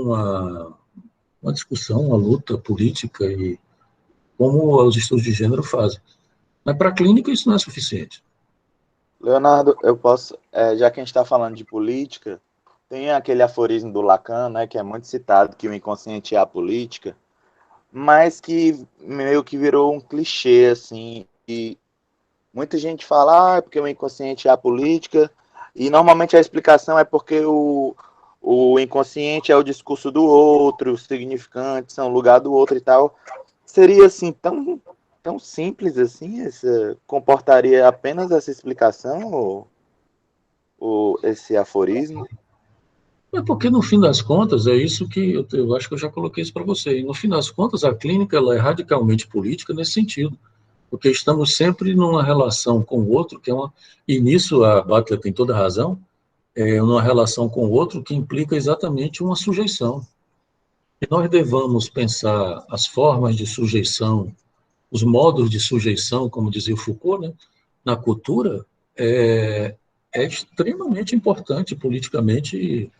uma discussão, uma luta política, e como os estudos de gênero fazem. Mas para a clínica isso não é suficiente. Leonardo, eu posso, já que a gente está falando de política, tem aquele aforismo do Lacan, né, que é muito citado, que o inconsciente é a política, mas que meio que virou um clichê, assim, e muita gente fala, porque o inconsciente é a política, e normalmente a explicação é porque o inconsciente é o discurso do outro, os significantes são o lugar do outro e tal. Seria, assim, tão simples assim? Comportaria apenas essa explicação, ou esse aforismo? É porque, no fim das contas, é isso que eu acho que eu já coloquei isso para você. E, no fim das contas, a clínica ela é radicalmente política nesse sentido, porque estamos sempre numa relação com o outro, que é uma... E nisso a Butler tem toda a razão, numa relação com o outro que implica exatamente uma sujeição. E nós devamos pensar as formas de sujeição, os modos de sujeição, como dizia o Foucault, né, na cultura, é extremamente importante, politicamente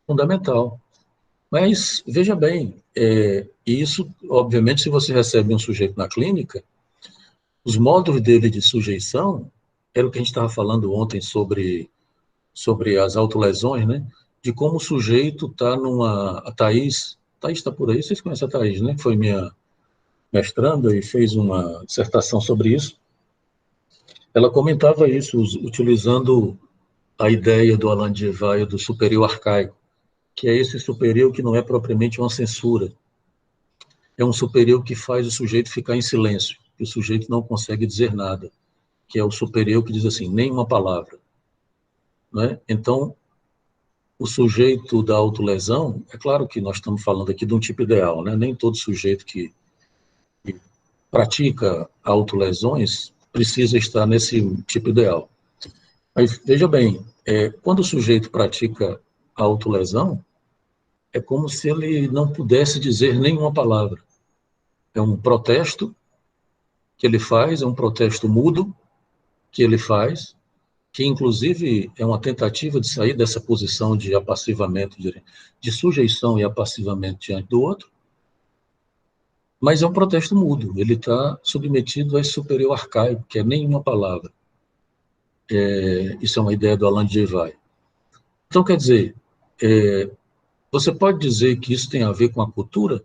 fundamental. Mas, veja bem, isso, obviamente, se você recebe um sujeito na clínica, os modos dele de sujeição, era o que a gente estava falando ontem sobre as autolesões, né? De como o sujeito está numa... A Thaís está por aí, vocês conhecem a Thaís, né? Que foi minha mestranda e fez uma dissertação sobre isso. Ela comentava isso, utilizando a ideia do Alain de Gevaio do superior arcaico, que é esse superior que não é propriamente uma censura. É um superior que faz o sujeito ficar em silêncio, que o sujeito não consegue dizer nada, que é o superior que diz assim, nem uma palavra. Não é? Então, o sujeito da autolesão, é claro que nós estamos falando aqui de um tipo ideal, né? Nem todo sujeito que pratica autolesões precisa estar nesse tipo ideal. Mas, veja bem, quando o sujeito pratica a autolesão, é como se ele não pudesse dizer nenhuma palavra. É um protesto que ele faz, é um protesto mudo que ele faz, que inclusive é uma tentativa de sair dessa posição de apassivamento, de sujeição e apassivamento diante do outro, mas é um protesto mudo, ele está submetido a esse superior arcaico, que é nenhuma palavra. Isso é uma ideia do Alain de Gevaio. Então, quer dizer, você pode dizer que isso tem a ver com a cultura?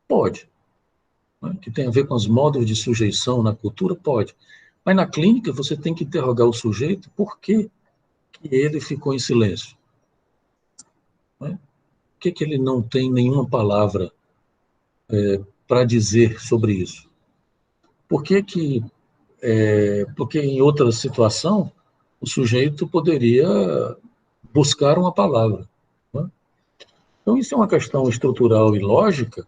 Pode. Né? Que tem a ver com os modos de sujeição na cultura? Pode. Mas na clínica você tem que interrogar o sujeito por que ele ficou em silêncio. Né? Por que ele não tem nenhuma palavra para dizer sobre isso? Porque em outra situação o sujeito poderia buscar uma palavra. Né? Então isso é uma questão estrutural e lógica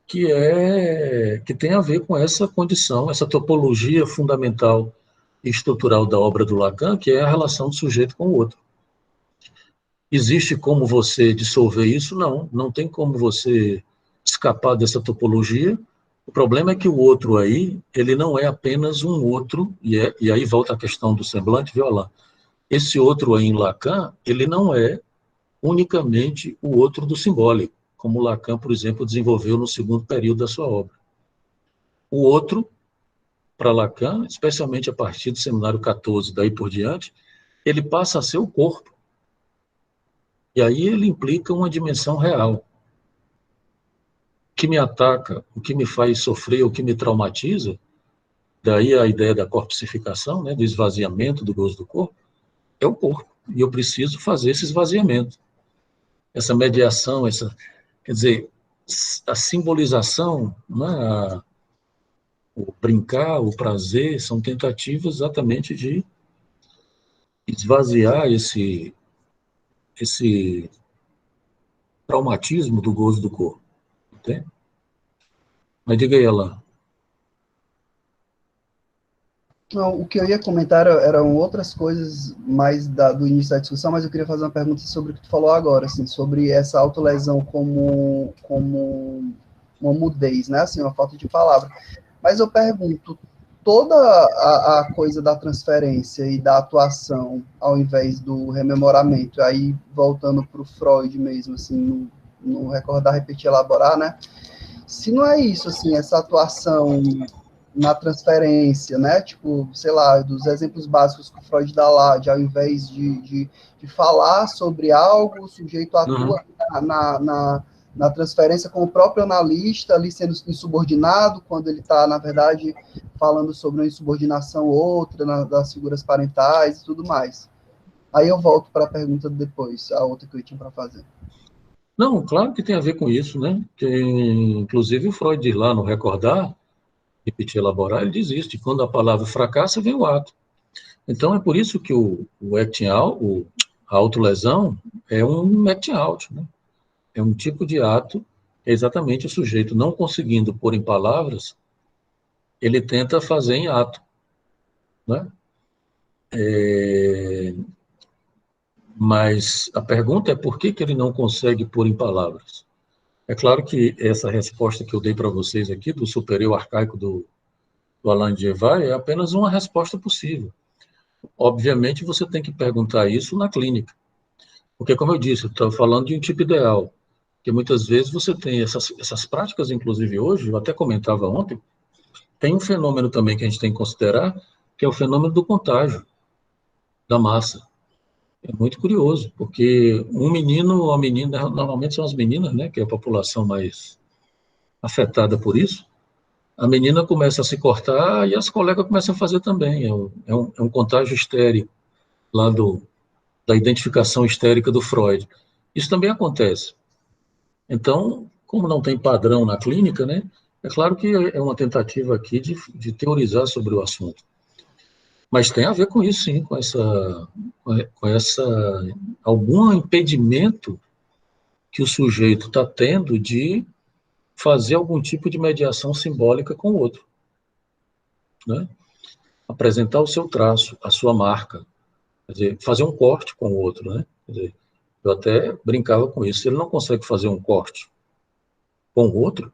que tem a ver com essa condição, essa topologia fundamental e estrutural da obra do Lacan, que é a relação do sujeito com o outro. Existe como você dissolver isso? Não, não tem como você escapar dessa topologia. O problema é que o outro aí, ele não é apenas um outro, e aí volta a questão do semblante, viu, Alain? Esse outro aí em Lacan, ele não é unicamente o outro do simbólico, como Lacan, por exemplo, desenvolveu no segundo período da sua obra. O outro, para Lacan, especialmente a partir do seminário 14, daí por diante, ele passa a ser o corpo. E aí ele implica uma dimensão real. O que me ataca, o que me faz sofrer, o que me traumatiza, daí a ideia da corpsificação, né, do esvaziamento do gozo do corpo, é o corpo. E eu preciso fazer esse esvaziamento. Essa mediação, quer dizer, a simbolização, né, o brincar, o prazer, são tentativas exatamente de esvaziar esse traumatismo do gozo do corpo. Entende? Mas diga aí, Alain. Não, o que eu ia comentar eram outras coisas mais do início da discussão, mas eu queria fazer uma pergunta sobre o que tu falou agora, assim, sobre essa autolesão como uma mudez, né, assim, uma falta de palavra. Mas eu pergunto, toda a coisa da transferência e da atuação, ao invés do rememoramento, aí voltando para o Freud mesmo, assim, no recordar, repetir, elaborar, né, se não é isso, assim, essa atuação na transferência, né? Tipo, sei lá, dos exemplos básicos que o Freud dá lá, de ao invés de falar sobre algo, o sujeito atua na transferência com o próprio analista, ali sendo insubordinado, quando ele está, na verdade, falando sobre uma insubordinação outra, das figuras parentais e tudo mais. Aí eu volto para a pergunta depois, a outra que eu tinha para fazer. Não, claro que tem a ver com isso, né? Que, inclusive, o Freud diz lá no Recordar, repetir, elaborar, ele diz isso, que quando a palavra fracassa, vem o ato. Então, é por isso que o acting out, a autolesão, é um acting out, né? É um tipo de ato, é exatamente o sujeito não conseguindo pôr em palavras, ele tenta fazer em ato, né? Mas a pergunta é por que ele não consegue pôr em palavras? É claro que essa resposta que eu dei para vocês aqui, do superior arcaico do Alain de Gevaert, é apenas uma resposta possível. Obviamente, você tem que perguntar isso na clínica. Porque, como eu disse, eu estou falando de um tipo ideal. Porque muitas vezes você tem essas práticas, inclusive hoje, eu até comentava ontem, tem um fenômeno também que a gente tem que considerar, que é o fenômeno do contágio da massa. É muito curioso, porque um menino ou uma menina, normalmente são as meninas, né, que é a população mais afetada por isso, a menina começa a se cortar e as colegas começam a fazer também. É um contágio histérico, lá da identificação histérica do Freud. Isso também acontece. Então, como não tem padrão na clínica, né, é claro que é uma tentativa aqui de teorizar sobre o assunto. Mas tem a ver com isso, sim, com essa algum impedimento que o sujeito está tendo de fazer algum tipo de mediação simbólica com o outro, né? Apresentar o seu traço, a sua marca, quer dizer, fazer um corte com o outro, né? Quer dizer, eu até brincava com isso. Se ele não consegue fazer um corte com o outro,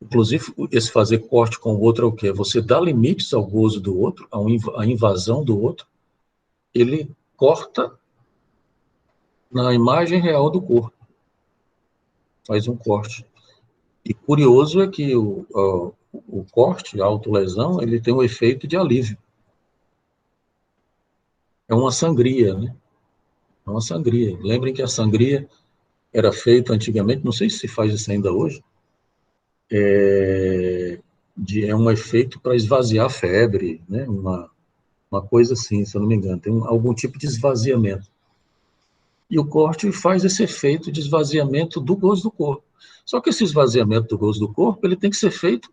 inclusive esse fazer corte com o outro é o quê? Você dá limites ao gozo do outro, à invasão do outro, ele corta na imagem real do corpo, faz um corte. E curioso é que o corte, a autolesão, ele tem um efeito de alívio. É uma sangria, né? É uma sangria. Lembrem que a sangria era feita antigamente, não sei se faz isso ainda hoje, é um efeito para esvaziar a febre, né? Uma coisa assim, se eu não me engano, tem algum tipo de esvaziamento. E o corte faz esse efeito de esvaziamento do gozo do corpo. Só que esse esvaziamento do gozo do corpo, ele tem que ser feito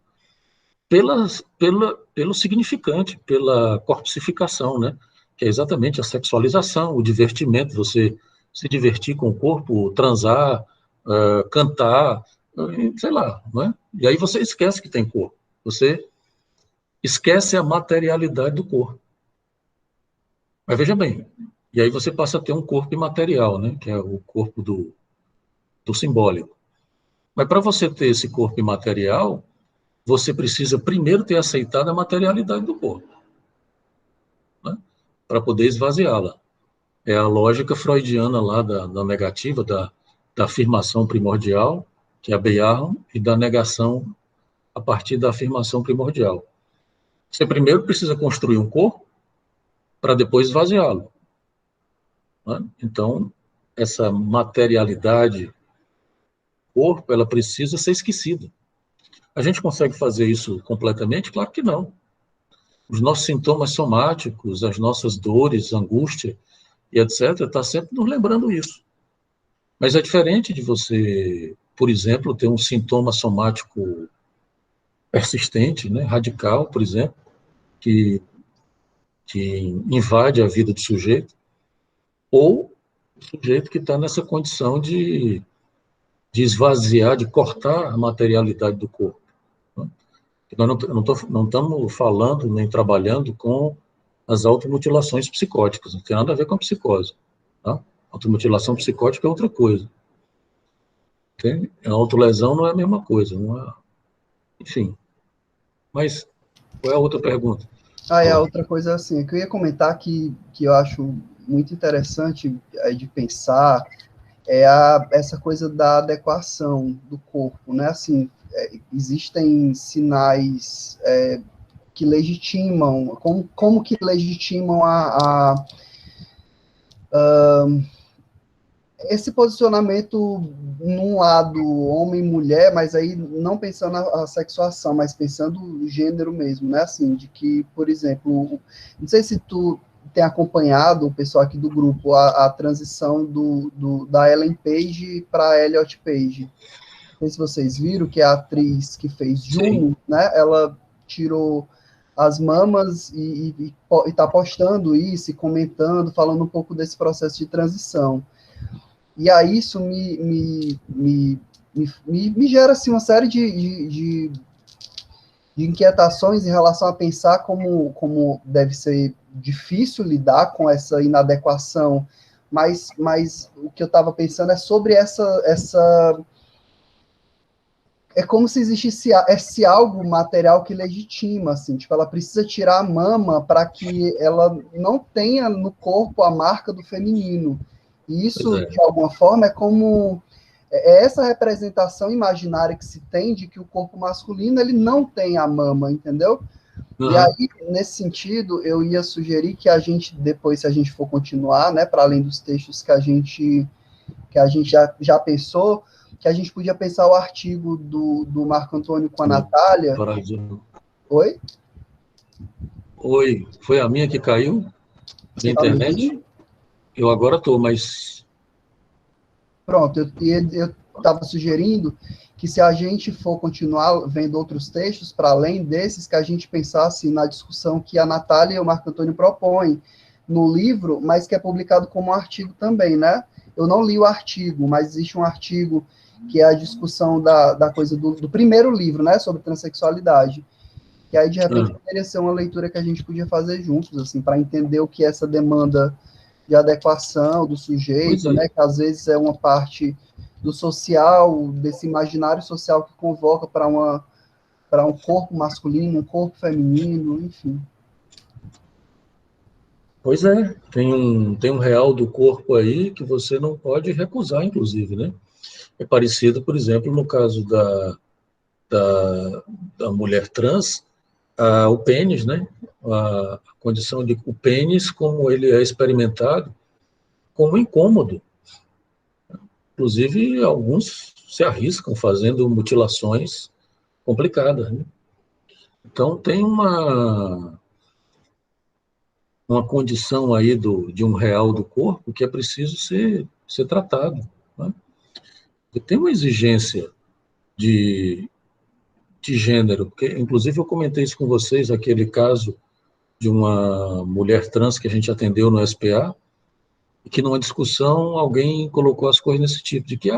pelo significante, pela corpsificação, né? Que é exatamente a sexualização, o divertimento, você se divertir com o corpo, transar, cantar, sei lá, né? E aí você esquece que tem corpo, você esquece a materialidade do corpo. Mas veja bem, e aí você passa a ter um corpo imaterial, né? Que é o corpo do simbólico. Mas para você ter esse corpo imaterial, você precisa primeiro ter aceitado a materialidade do corpo, né? Para poder esvaziá-la. É a lógica freudiana lá da negativa, da afirmação primordial, que é a Beyerland, e da negação a partir da afirmação primordial. Você primeiro precisa construir um corpo para depois esvaziá-lo, né? Então, essa materialidade, corpo, ela precisa ser esquecida. A gente consegue fazer isso completamente? Claro que não. Os nossos sintomas somáticos, as nossas dores, angústia e etc., está sempre nos lembrando isso. Mas é diferente de você, por exemplo, ter um sintoma somático persistente, né, radical, por exemplo, que, que invade a vida do sujeito, ou o sujeito que está nessa condição de esvaziar, de cortar a materialidade do corpo, né? Nós não estamos falando nem trabalhando com as automutilações psicóticas, não tem nada a ver com a psicose. Tá? Automutilação psicótica é outra coisa. Entende? A autolesão não é a mesma coisa. Não é... Enfim. Mas qual é a outra pergunta? Ah, é a outra coisa assim, que eu ia comentar que eu acho muito interessante de pensar essa coisa da adequação do corpo, né? Assim, existem sinais que legitimam, como que legitimam esse posicionamento num lado homem e mulher, mas aí não pensando a sexuação, mas pensando o gênero mesmo, né? Assim, de que, por exemplo, não sei se tu tem acompanhado o pessoal aqui do grupo, a transição da Ellen Page para Elliot Page. Não sei se vocês viram que a atriz que fez Juno, né? Ela tirou as mamas e está postando isso, e comentando, falando um pouco desse processo de transição. E aí isso me gera assim, uma série de inquietações em relação a pensar como deve ser difícil lidar com essa inadequação, mas o que eu estava pensando é sobre essa é como se existisse esse algo material que legitima, assim, tipo, ela precisa tirar a mama para que ela não tenha no corpo a marca do feminino. E isso, de alguma forma, é como essa representação imaginária que se tem de que o corpo masculino ele não tem a mama, entendeu? Uhum. E aí, nesse sentido, eu ia sugerir que a gente, depois, se a gente for continuar, né, para além dos textos que a gente já pensou, que a gente podia pensar o artigo do Marco Antônio com a Natália. Oi? Oi, foi a minha que caiu na internet? Eu agora estou, mas... Pronto, eu estava sugerindo que se a gente for continuar vendo outros textos, para além desses, que a gente pensasse na discussão que a Natália e o Marco Antônio propõem no livro, mas que é publicado como um artigo também, né? Eu não li o artigo, mas existe um artigo que é a discussão da coisa do primeiro livro, né, sobre transexualidade. E aí, de repente, poderia ser uma leitura que a gente podia fazer juntos, assim, para entender o que é essa demanda de adequação do sujeito, né, que às vezes é uma parte do social, desse imaginário social que convoca para um corpo masculino, um corpo feminino, enfim. Pois é, tem um real do corpo aí que você não pode recusar, inclusive, né? É parecido, por exemplo, no caso da mulher trans, o pênis, né? A condição de o pênis, como ele é experimentado, como incômodo. Inclusive, alguns se arriscam fazendo mutilações complicadas, né? Então, tem uma condição aí de um real do corpo que é preciso ser tratado, né? E tem uma exigência de gênero, porque, inclusive, eu comentei isso com vocês, aquele caso de uma mulher trans que a gente atendeu no SPA, e que numa discussão alguém colocou as coisas nesse tipo, de que,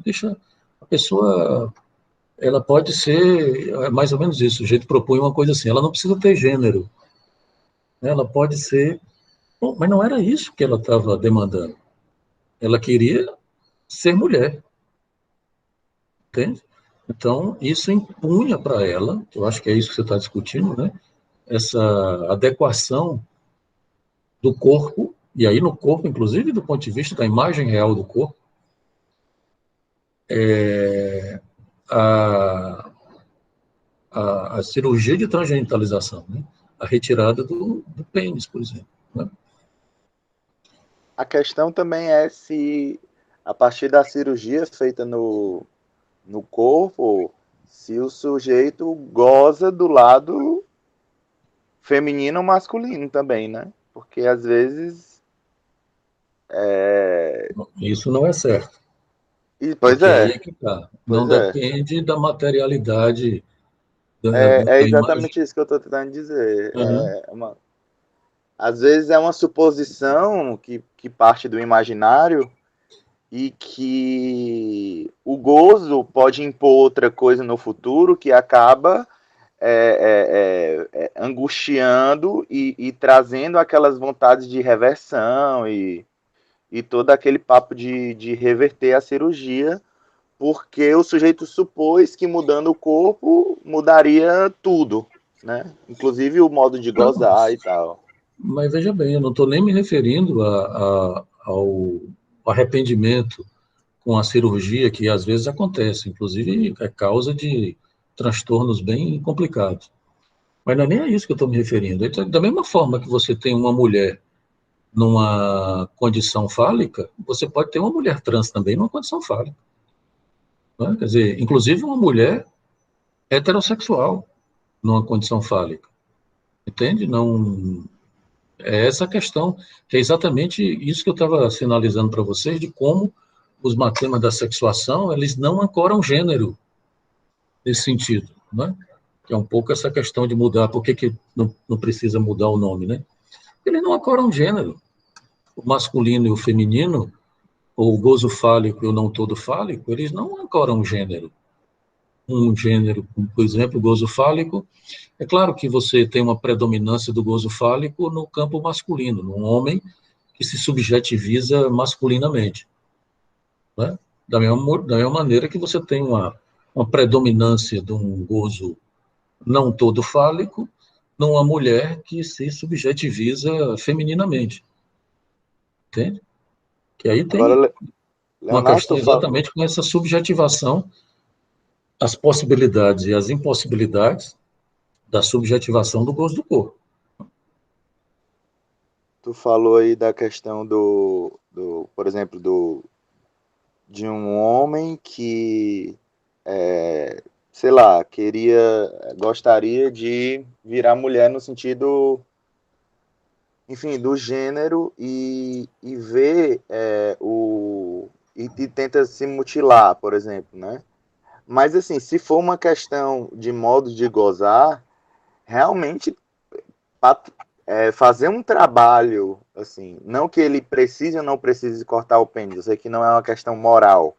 deixa a pessoa, ela pode ser, é mais ou menos isso, o jeito propõe uma coisa assim, ela não precisa ter gênero, né? Ela pode ser, bom, mas não era isso que ela estava demandando, ela queria ser mulher. entende? Então, isso impunha para ela, eu acho que é isso que você está discutindo, né? Essa adequação do corpo, e aí no corpo, inclusive do ponto de vista da imagem real do corpo, a, a cirurgia de transgenitalização, né? A retirada do pênis, por exemplo. Né? A questão também é se, a partir da cirurgia feita no corpo, se o sujeito goza do lado feminino ou masculino também, né? Porque às vezes. Isso não é certo. Pois Porque aí é, é que está. Não pois é. depende da materialidade É da imagem. exatamente isso que eu estou tentando dizer. Uhum. Às vezes é uma suposição que parte do imaginário e que o gozo pode impor outra coisa no futuro que acaba angustiando e trazendo aquelas vontades de reversão e todo aquele papo de reverter a cirurgia, porque o sujeito supôs que mudando o corpo mudaria tudo, né? Inclusive o modo de Não, gozar e tal. mas veja bem, eu não estou nem me referindo ao arrependimento com a cirurgia, que às vezes acontece, inclusive é causa de transtornos bem complicados. Mas não é nem a isso que eu estou me referindo. Então, da mesma forma que você tem uma mulher numa condição fálica, você pode ter uma mulher trans também numa condição fálica. Né? Quer dizer, inclusive uma mulher heterossexual numa condição fálica. Entende? Não. É essa a questão, que é exatamente isso que eu estava sinalizando para vocês, de como os matemas da sexuação, eles não ancoram gênero nesse sentido, né? Que é um pouco essa questão de mudar, por que não precisa mudar o nome, né? Eles não ancoram gênero. O masculino e o feminino, ou o gozo fálico e o não todo fálico, eles não ancoram gênero. Um gênero, por exemplo, o gozo fálico, é claro que você tem uma predominância do gozo fálico no campo masculino, num homem que se subjetiviza masculinamente. Né? Da mesma maneira que você tem uma predominância de um gozo não todo fálico numa mulher que se subjetiviza femininamente. Entende? Que aí tem Agora, uma Leonardo, questão exatamente com essa subjetivação, as possibilidades e as impossibilidades da subjetivação do gozo do corpo. tu falou aí da questão por exemplo, de um homem que, sei lá, gostaria de virar mulher no sentido, enfim, do gênero e ver e tenta se mutilar, por exemplo, né? Mas, assim, se for uma questão de modo de gozar, realmente fazer um trabalho, assim, não que ele precise ou não precise cortar o pênis, eu sei que não é uma questão moral,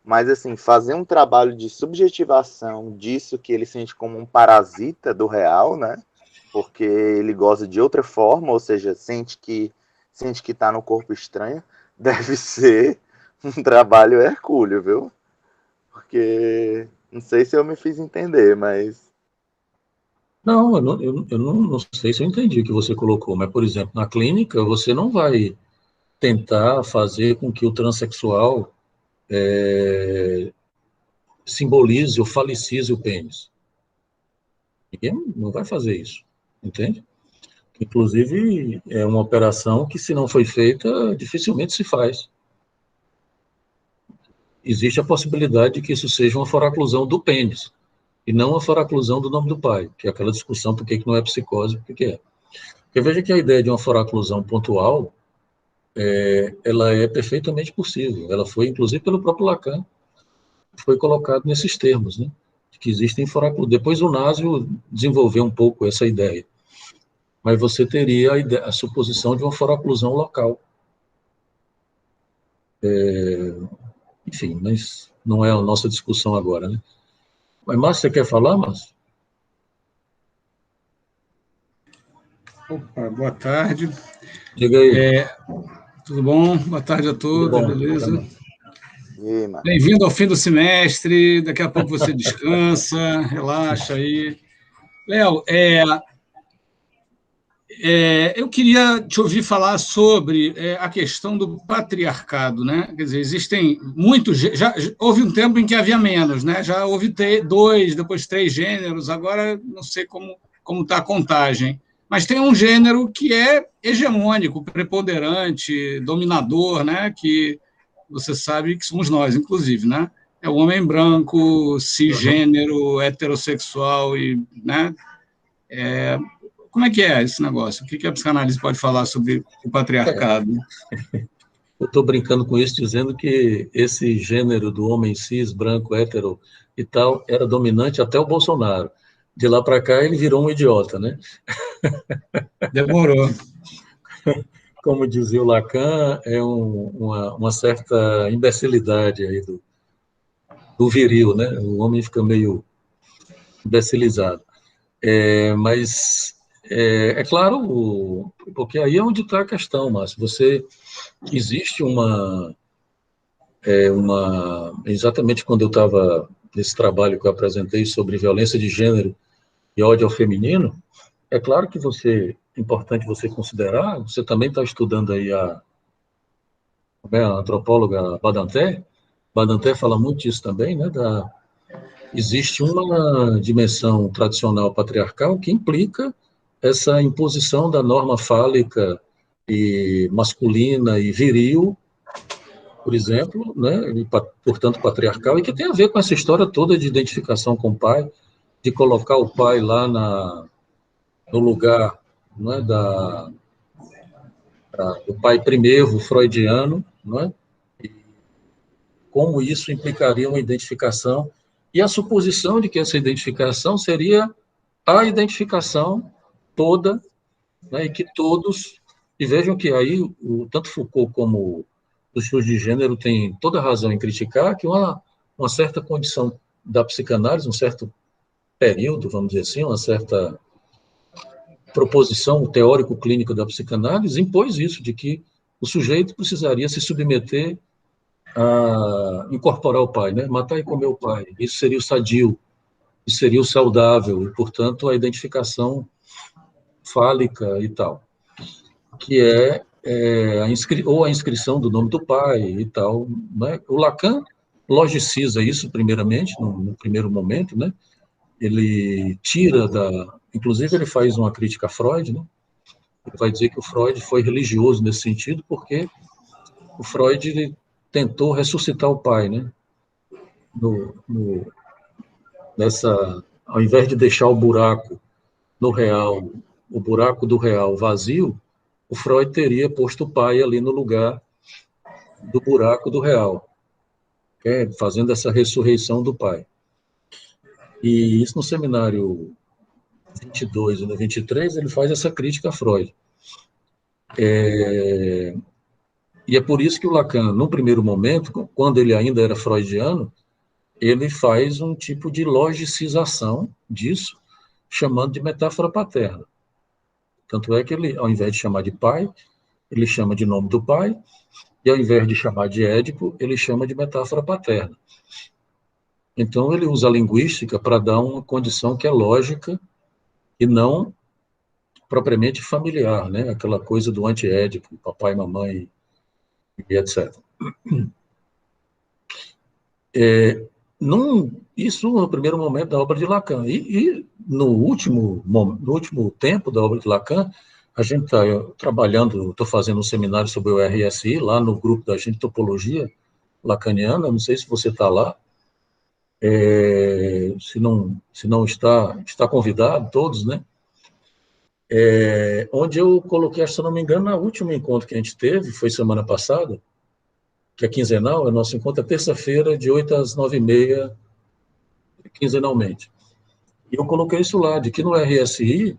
mas, assim, fazer um trabalho de subjetivação disso que ele sente como um parasita do real, né? Porque ele goza de outra forma, ou seja, sente que está no corpo estranho, deve ser um trabalho hercúleo, viu? Porque não sei se eu me fiz entender, mas Não, eu não sei se eu entendi o que você colocou, mas, por exemplo, na clínica, você não vai tentar fazer com que o transexual simbolize ou falicize o pênis. Ninguém não vai fazer isso, entende? Inclusive, é uma operação que, se não foi feita, dificilmente se faz. Existe a possibilidade de que isso seja uma foraclusão do pênis, e não uma foraclusão do nome do pai, que é aquela discussão por que não é psicose, por que é. Porque veja que a ideia de uma foraclusão pontual, ela é perfeitamente possível. Ela foi, inclusive, pelo próprio Lacan, foi colocado nesses termos, né? Que existem foraclusões. Depois o Nasio desenvolveu um pouco essa ideia. Mas você teria a suposição de uma foraclusão local. Enfim, mas não é a nossa discussão agora, né? Mas, Márcio, você quer falar, Márcio? Opa, boa tarde. Diga aí. Tudo bom? Boa tarde a Tudo todos, bom? beleza? E, mano. Bem-vindo ao fim do semestre. Daqui a pouco você descansa, relaxa aí. Léo, eu queria te ouvir falar sobre a questão do patriarcado, né? Quer dizer, existem muitos. Já houve um tempo em que havia menos, né? Já houve 2, depois 3 gêneros, agora não sei como está a contagem. Mas tem um gênero que é hegemônico, preponderante, dominador, né? Que você sabe que somos nós, inclusive, né? É o homem branco, cisgênero, heterossexual, e, né? Como é que é esse negócio? O que a psicanálise pode falar sobre o patriarcado? Eu estou brincando com isso, dizendo que esse gênero do homem cis, branco, hétero e tal, era dominante até o Bolsonaro. De lá para cá, ele virou um idiota, né? Demorou. Como dizia o Lacan, é uma certa imbecilidade aí do viril, né? O homem fica meio imbecilizado. Mas é claro, porque aí é onde está a questão, Márcio. Existe exatamente quando eu estava nesse trabalho que eu apresentei sobre violência de gênero e ódio ao feminino, é claro que é importante você considerar, você também está estudando aí a antropóloga Badinter fala muito disso também, né, existe uma dimensão tradicional patriarcal que implica essa imposição da norma fálica e masculina e viril, por exemplo, né, e, portanto patriarcal, e que tem a ver com essa história toda de identificação com o pai, de colocar o pai lá no lugar, não é, do pai primeiro freudiano, não é? Como isso implicaria uma identificação e a suposição de que essa identificação seria a identificação toda, né, e que todos, e vejam que aí tanto Foucault como os estudos de gênero têm toda razão em criticar que uma certa condição da psicanálise, um certo período, vamos dizer assim, uma certa proposição teórico-clínica da psicanálise impôs isso, de que o sujeito precisaria se submeter a incorporar o pai, né? Matar e comer o pai. Isso seria o sadio, isso seria o saudável, e, portanto, a identificação fálica e tal, que ou a inscrição do nome do pai e tal, né? O Lacan logiciza isso, primeiramente, no primeiro momento, né? Ele tira inclusive ele faz uma crítica a Freud, né? Ele vai dizer que o Freud foi religioso nesse sentido, porque o Freud tentou ressuscitar o pai, né? Ao invés de deixar o buraco no real, o buraco do real vazio, o Freud teria posto o pai ali no lugar do buraco do real, fazendo essa ressurreição do pai. E isso no seminário 22 e no 23, ele faz essa crítica a Freud. E é por isso que o Lacan, num primeiro momento, quando ele ainda era freudiano, ele faz um tipo de logicização disso, chamando de metáfora paterna. Tanto é que ele, ao invés de chamar de pai, ele chama de nome do pai, e ao invés de chamar de Édipo, ele chama de metáfora paterna. Então, ele usa a linguística para dar uma condição que é lógica e não propriamente familiar, né? Aquela coisa do anti-Édipo, papai, mamãe e etc. Isso no primeiro momento da obra de Lacan. E no último tempo da obra de Lacan, a gente está trabalhando, estou fazendo um seminário sobre o RSI, lá no grupo da gente Topologia Lacaniana, não sei se você está lá, se não está convidado, todos, né? Onde eu coloquei, se não me engano, no último encontro que a gente teve, foi semana passada, que é quinzenal, é nosso encontro é terça-feira, de 8 às 9h30, quinzenalmente. E eu coloquei isso lá, de que no RSI,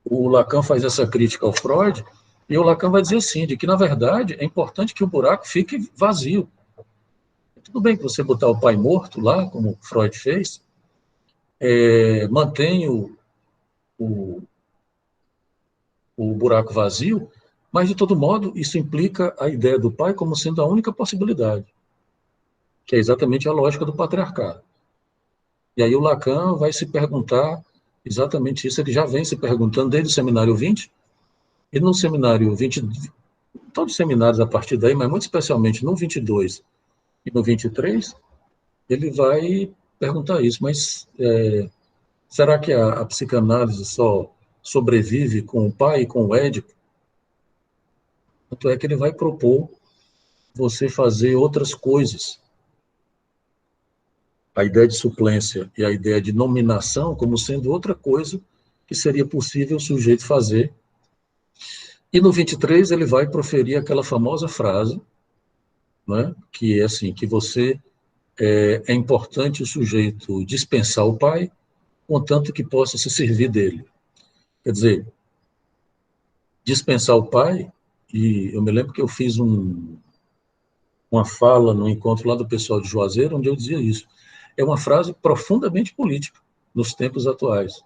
o Lacan faz essa crítica ao Freud, e o Lacan vai dizer assim, de que, na verdade, é importante que o buraco fique vazio. Tudo bem que você botar o pai morto lá, como Freud fez, mantém o buraco vazio, mas, de todo modo, isso implica a ideia do pai como sendo a única possibilidade. que é exatamente a lógica do patriarcado. E aí o Lacan vai se perguntar exatamente isso, ele já vem se perguntando desde o seminário 20, e no seminário 20, todos os seminários a partir daí, mas muito especialmente no 22 e no 23, ele vai perguntar isso, mas será que a psicanálise só sobrevive com o pai e com o Édipo? Tanto é que ele vai propor você fazer outras coisas. A ideia de suplência e a ideia de nominação como sendo outra coisa que seria possível o sujeito fazer. E no 23 ele vai proferir aquela famosa frase, né, que é assim, que você é importante o sujeito dispensar o pai, contanto que possa se servir dele. Quer dizer, dispensar o pai, e eu me lembro que eu fiz uma fala no encontro lá do pessoal de Juazeiro, onde eu dizia isso. É uma frase profundamente política nos tempos atuais.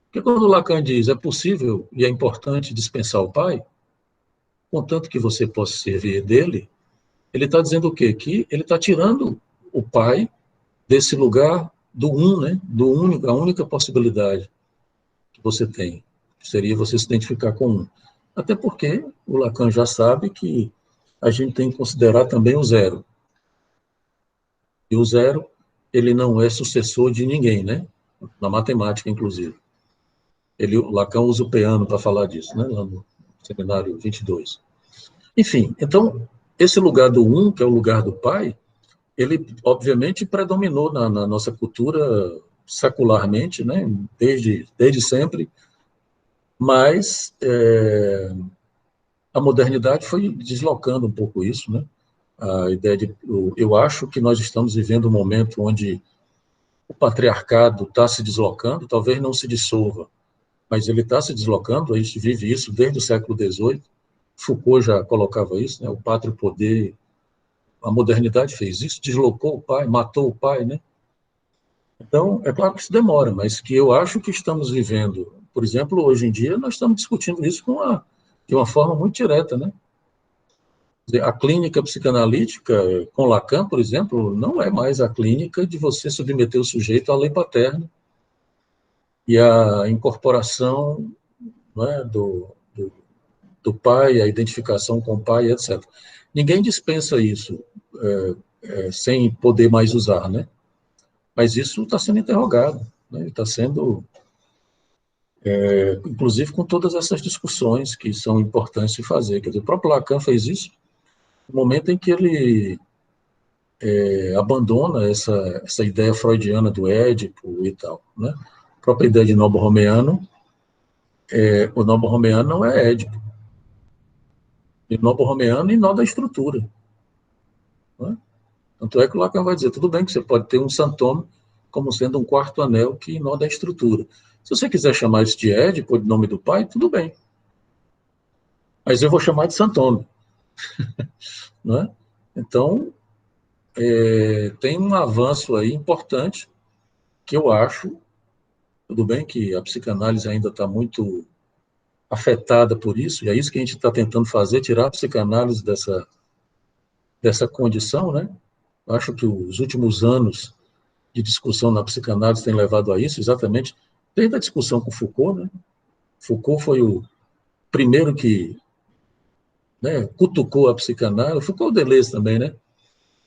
Porque quando Lacan diz é possível e é importante dispensar o pai, contanto que você possa servir dele, ele está dizendo o quê? Que ele está tirando o pai desse lugar do né? Do único, a única possibilidade que você tem, que seria você se identificar com um. Até porque o Lacan já sabe que a gente tem que considerar também o zero. E o zero, ele não é sucessor de ninguém, né? Na matemática, inclusive. O Lacan usa o peano para falar disso, né? Lá no seminário 22. Enfim, então, esse lugar do um, que é o lugar do pai, ele, obviamente, predominou na nossa cultura secularmente, né? Desde sempre, mas a modernidade foi deslocando um pouco isso, né? A ideia eu acho que nós estamos vivendo um momento onde o patriarcado está se deslocando, talvez não se dissolva, mas ele está se deslocando, a gente vive isso desde o século XVIII, Foucault já colocava isso, né? O pátrio poder, a modernidade fez isso, deslocou o pai, matou o pai, né? Então, é claro que isso demora, mas que eu acho que estamos vivendo, por exemplo, hoje em dia, nós estamos discutindo isso de uma forma muito direta, né? A clínica psicanalítica, com Lacan, por exemplo, não é mais a clínica de você submeter o sujeito à lei paterna e à incorporação, né, do pai, a identificação com o pai, etc. Ninguém dispensa isso sem poder mais usar, né? Mas isso está sendo interrogado, né? Está sendo, inclusive, com todas essas discussões que são importantes de fazer. Quer dizer, o próprio Lacan fez isso no momento em que ele abandona essa ideia freudiana do Édipo e tal, né? A própria ideia de Nobo Romeano, o Nobo Romeano não é Édipo. E Nobo Romeano e nó da estrutura. Né? Tanto é que o Lacan vai dizer, tudo bem que você pode ter um santome como sendo um quarto anel que nó da estrutura. Se você quiser chamar isso de Édipo, de nome do pai, tudo bem. Mas eu vou chamar de santome. Né? Então, tem um avanço aí importante que eu acho, tudo bem que a psicanálise ainda está muito afetada por isso, e é isso que a gente está tentando fazer, tirar a psicanálise dessa condição, né? Eu acho que os últimos anos de discussão na psicanálise têm levado a isso, exatamente, desde a discussão com Foucault, né? Foucault foi o primeiro que, né, cutucou a psicanálise, Foucault e Deleuze também, né?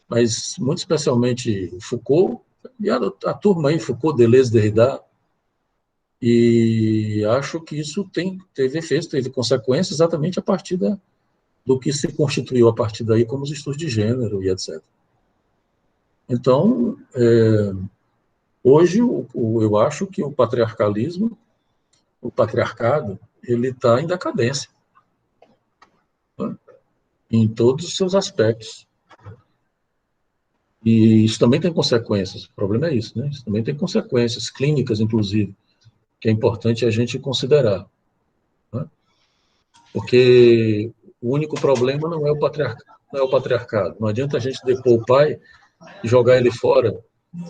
Mas, muito especialmente, Foucault, e a turma aí, Foucault, Deleuze, Derrida, e acho que isso teve efeito, teve consequências exatamente a partir do que se constituiu a partir daí como os estudos de gênero e etc. Então, hoje, eu acho que o patriarcalismo, o patriarcado, ele está em decadência, né? Em todos os seus aspectos. E isso também tem consequências, o problema é isso, né? Isso também tem consequências clínicas, inclusive, que é importante a gente considerar. Né? Porque o único problema não é o patriarcado. Não adianta a gente depor o pai, jogar ele fora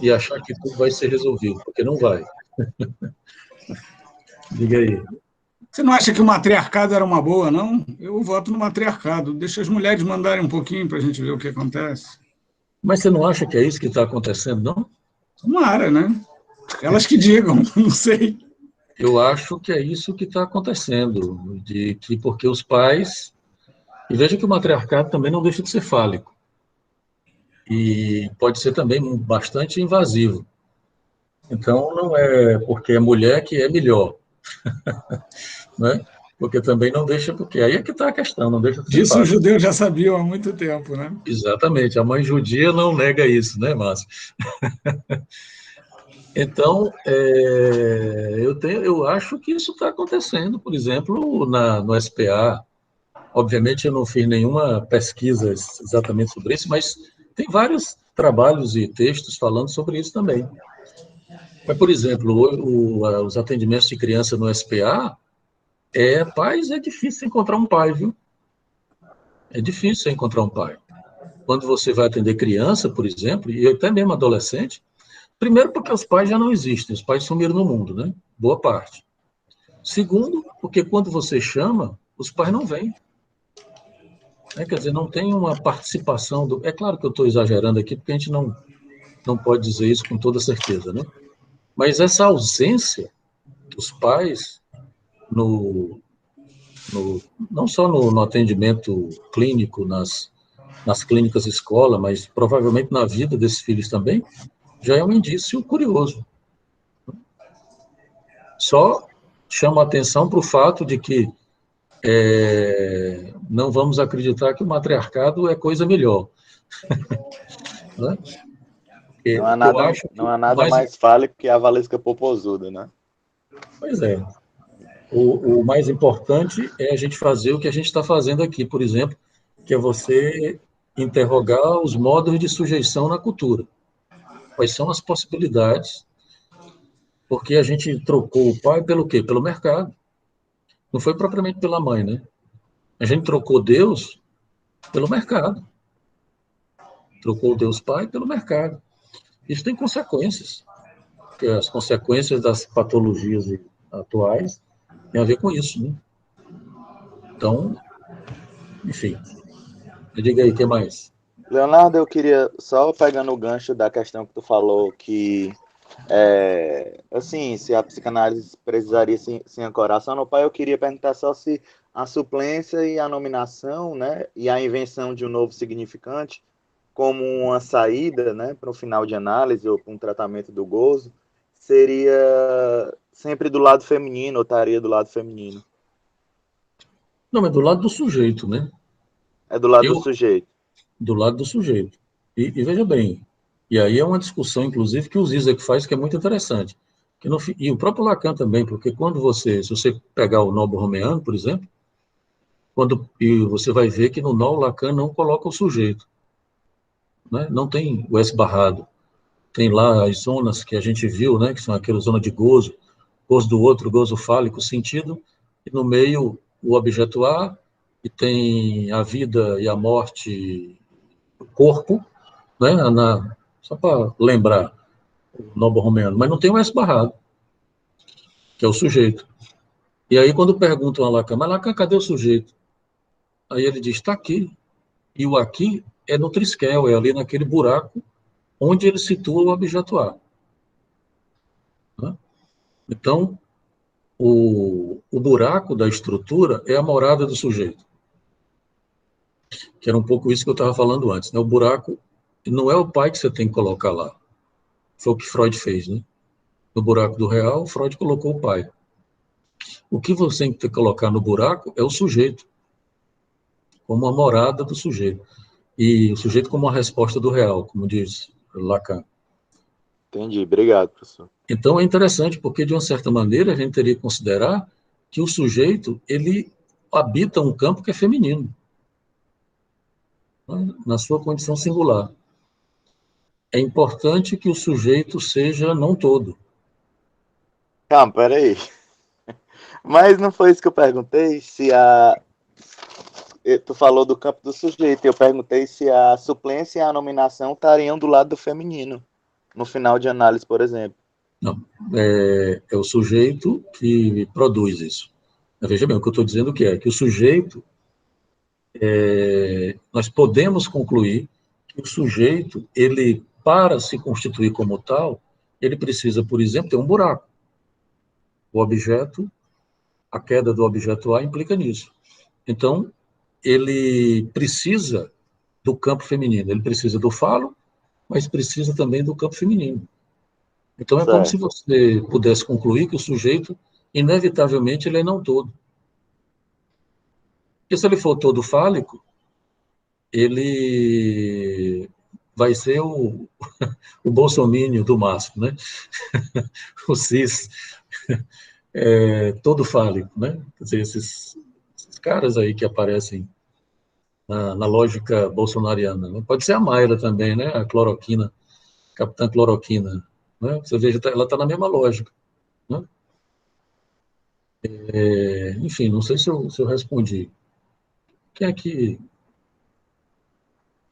e achar que tudo vai ser resolvido, porque não vai. Diga aí. Você não acha que o matriarcado era uma boa, não? Eu voto no matriarcado. Deixa as mulheres mandarem um pouquinho para a gente ver o que acontece. Mas você não acha que é isso que está acontecendo, não? Tomara, né? Elas que digam, não sei. Eu acho que é isso que está acontecendo, porque os pais... E veja que o matriarcado também não deixa de ser fálico. E pode ser também bastante invasivo. Então, não é porque é mulher que é melhor, né? Porque também não deixa, porque aí é que está a questão, não deixa de ser Isso os fálico. judeus já sabiam há muito tempo, né? Exatamente, a mãe judia não nega isso, né, Márcio? Então, eu acho que isso está acontecendo, por exemplo, no SPA. Obviamente, eu não fiz nenhuma pesquisa exatamente sobre isso, mas tem vários trabalhos e textos falando sobre isso também. Mas, por exemplo, os atendimentos de criança no SPA, pais, é difícil encontrar um pai, viu? É difícil encontrar um pai. Quando você vai atender criança, por exemplo, e até mesmo adolescente, primeiro porque os pais já não existem, os pais sumiram no mundo, né? Boa parte. Segundo, porque quando você chama, os pais não vêm. Quer dizer, não tem uma participação do... É claro que eu estou exagerando aqui, porque a gente não pode dizer isso com toda certeza, né? Mas essa ausência dos pais não só no atendimento clínico, nas clínicas escola, mas provavelmente na vida desses filhos também, já é um indício curioso. Só chama a atenção para o fato de que não vamos acreditar que o matriarcado é coisa melhor. Né? Não há Eu nada, acho que não há o nada mais... mais fálico que a Valesca Popozuda, né? Pois é. O mais importante é a gente fazer o que a gente está fazendo aqui, por exemplo, que é você interrogar os modos de sujeição na cultura. Quais são as possibilidades? Porque a gente trocou o pai pelo quê? Pelo mercado. Não foi propriamente pela mãe, né? A gente trocou Deus pelo mercado. Trocou o Deus Pai pelo mercado. Isso tem consequências. Porque as consequências das patologias atuais têm a ver com isso, né? Então, enfim. Diga aí, o que mais? Leonardo, eu queria, só pegando o gancho da questão que tu falou, que assim, se a psicanálise precisaria se ancorar só no pai, eu queria perguntar só se a suplência e a nominação, né, e a invenção de um novo significante como uma saída, né, para um final de análise ou para um tratamento do gozo, seria sempre do lado feminino, ou estaria do lado feminino? Não, mas do lado do sujeito, né? É do lado do Eu, sujeito. do lado do sujeito. E veja bem, e aí é uma discussão, inclusive, que o Zizek faz, que é muito interessante. E o próprio Lacan também, porque se você pegar o nó borromeano, por exemplo, e você vai ver que no nó o Lacan não coloca o sujeito, né? Não tem o S barrado. Tem lá as zonas que a gente viu, né? Que são aquelas zonas de gozo do outro, gozo fálico, sentido, e no meio o objeto A, e tem a vida e a morte, o corpo, né? Só para lembrar o nó borromeano, mas não tem o S barrado, que é o sujeito. E aí, quando perguntam a Lacan, mas Lacan, cadê o sujeito? Aí ele diz, está aqui. E o aqui é no triskel, é ali naquele buraco onde ele situa o objeto A. Né? Então, o buraco da estrutura é a morada do sujeito, que era um pouco isso que eu estava falando antes. Né? O buraco não é o pai que você tem que colocar lá. Foi o que Freud fez. Né? No buraco do real, Freud colocou o pai. O que você tem que colocar no buraco é o sujeito, como a morada do sujeito. E o sujeito como a resposta do real, como diz Lacan. Entendi, obrigado, professor. Então é interessante, porque de uma certa maneira a gente teria que considerar que o sujeito, ele habita um campo que é feminino, né, na sua condição singular. É importante que o sujeito seja não todo. Calma, peraí. Mas não foi isso que eu perguntei, se a... Tu falou do campo do sujeito, eu perguntei se a suplência e a nominação estariam do lado do feminino, no final de análise, por exemplo. Não, é o sujeito que produz isso. Veja bem, o que eu estou dizendo que o sujeito, nós podemos concluir O sujeito, ele, para se constituir como tal, ele precisa, por exemplo, ter um buraco. O objeto, a queda do objeto A implica nisso. Então, ele precisa do campo feminino, ele precisa do falo, mas precisa também do campo feminino. Então, é como se Certo. você pudesse concluir que o sujeito, inevitavelmente, ele é não todo. Porque se ele for todo fálico, ele vai ser o bolsomínio do MASP, né? O cis, todo fálico, né? Quer dizer, esses caras aí que aparecem na lógica bolsonariana, né? Pode ser a Mayra também, né? A cloroquina, Capitã Cloroquina, né? Você veja, ela está na mesma lógica, né? Enfim, não sei se eu respondi. Quem é que...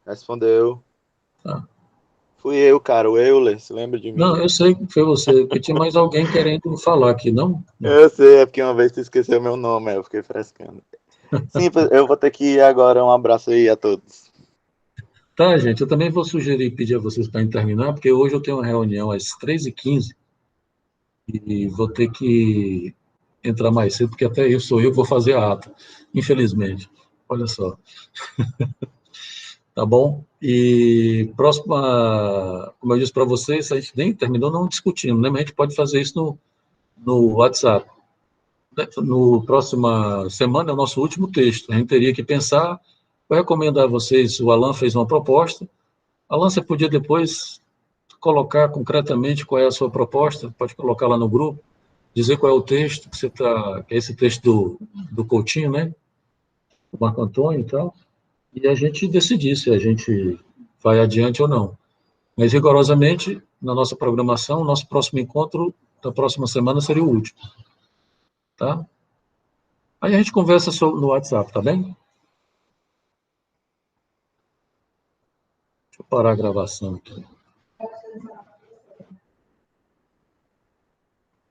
Respondeu. Ah, Fui eu, cara, o Euler, você lembra de não, mim? eu sei que foi você, porque tinha mais alguém querendo falar aqui, não? Não. Eu sei, é porque uma vez tu esqueceu meu nome, aí eu fiquei frescando. Sim, eu vou ter que ir agora. Um abraço aí a todos. Tá, gente, eu também vou sugerir, pedir a vocês para terminar, porque hoje eu tenho uma reunião às 3h15 e vou ter que entrar mais cedo, porque até eu sou eu que vou fazer a ata, infelizmente. Olha só, tá bom? E próxima, como eu disse para vocês, a gente nem terminou não discutindo, né? Mas a gente pode fazer isso no WhatsApp. No próxima semana é o nosso último texto. A gente teria que pensar, vou recomendar a vocês, o Alan fez uma proposta. Alan, você podia depois colocar concretamente qual é a sua proposta, pode colocar lá no grupo, dizer qual é o texto que você está, que é esse texto do Coutinho, né? Do Marco Antônio e tal, e a gente decidir se a gente vai adiante ou não. Mas, rigorosamente, na nossa programação, o nosso próximo encontro da próxima semana seria o último, tá? Aí a gente conversa no WhatsApp, tá bem? Deixa eu parar a gravação aqui.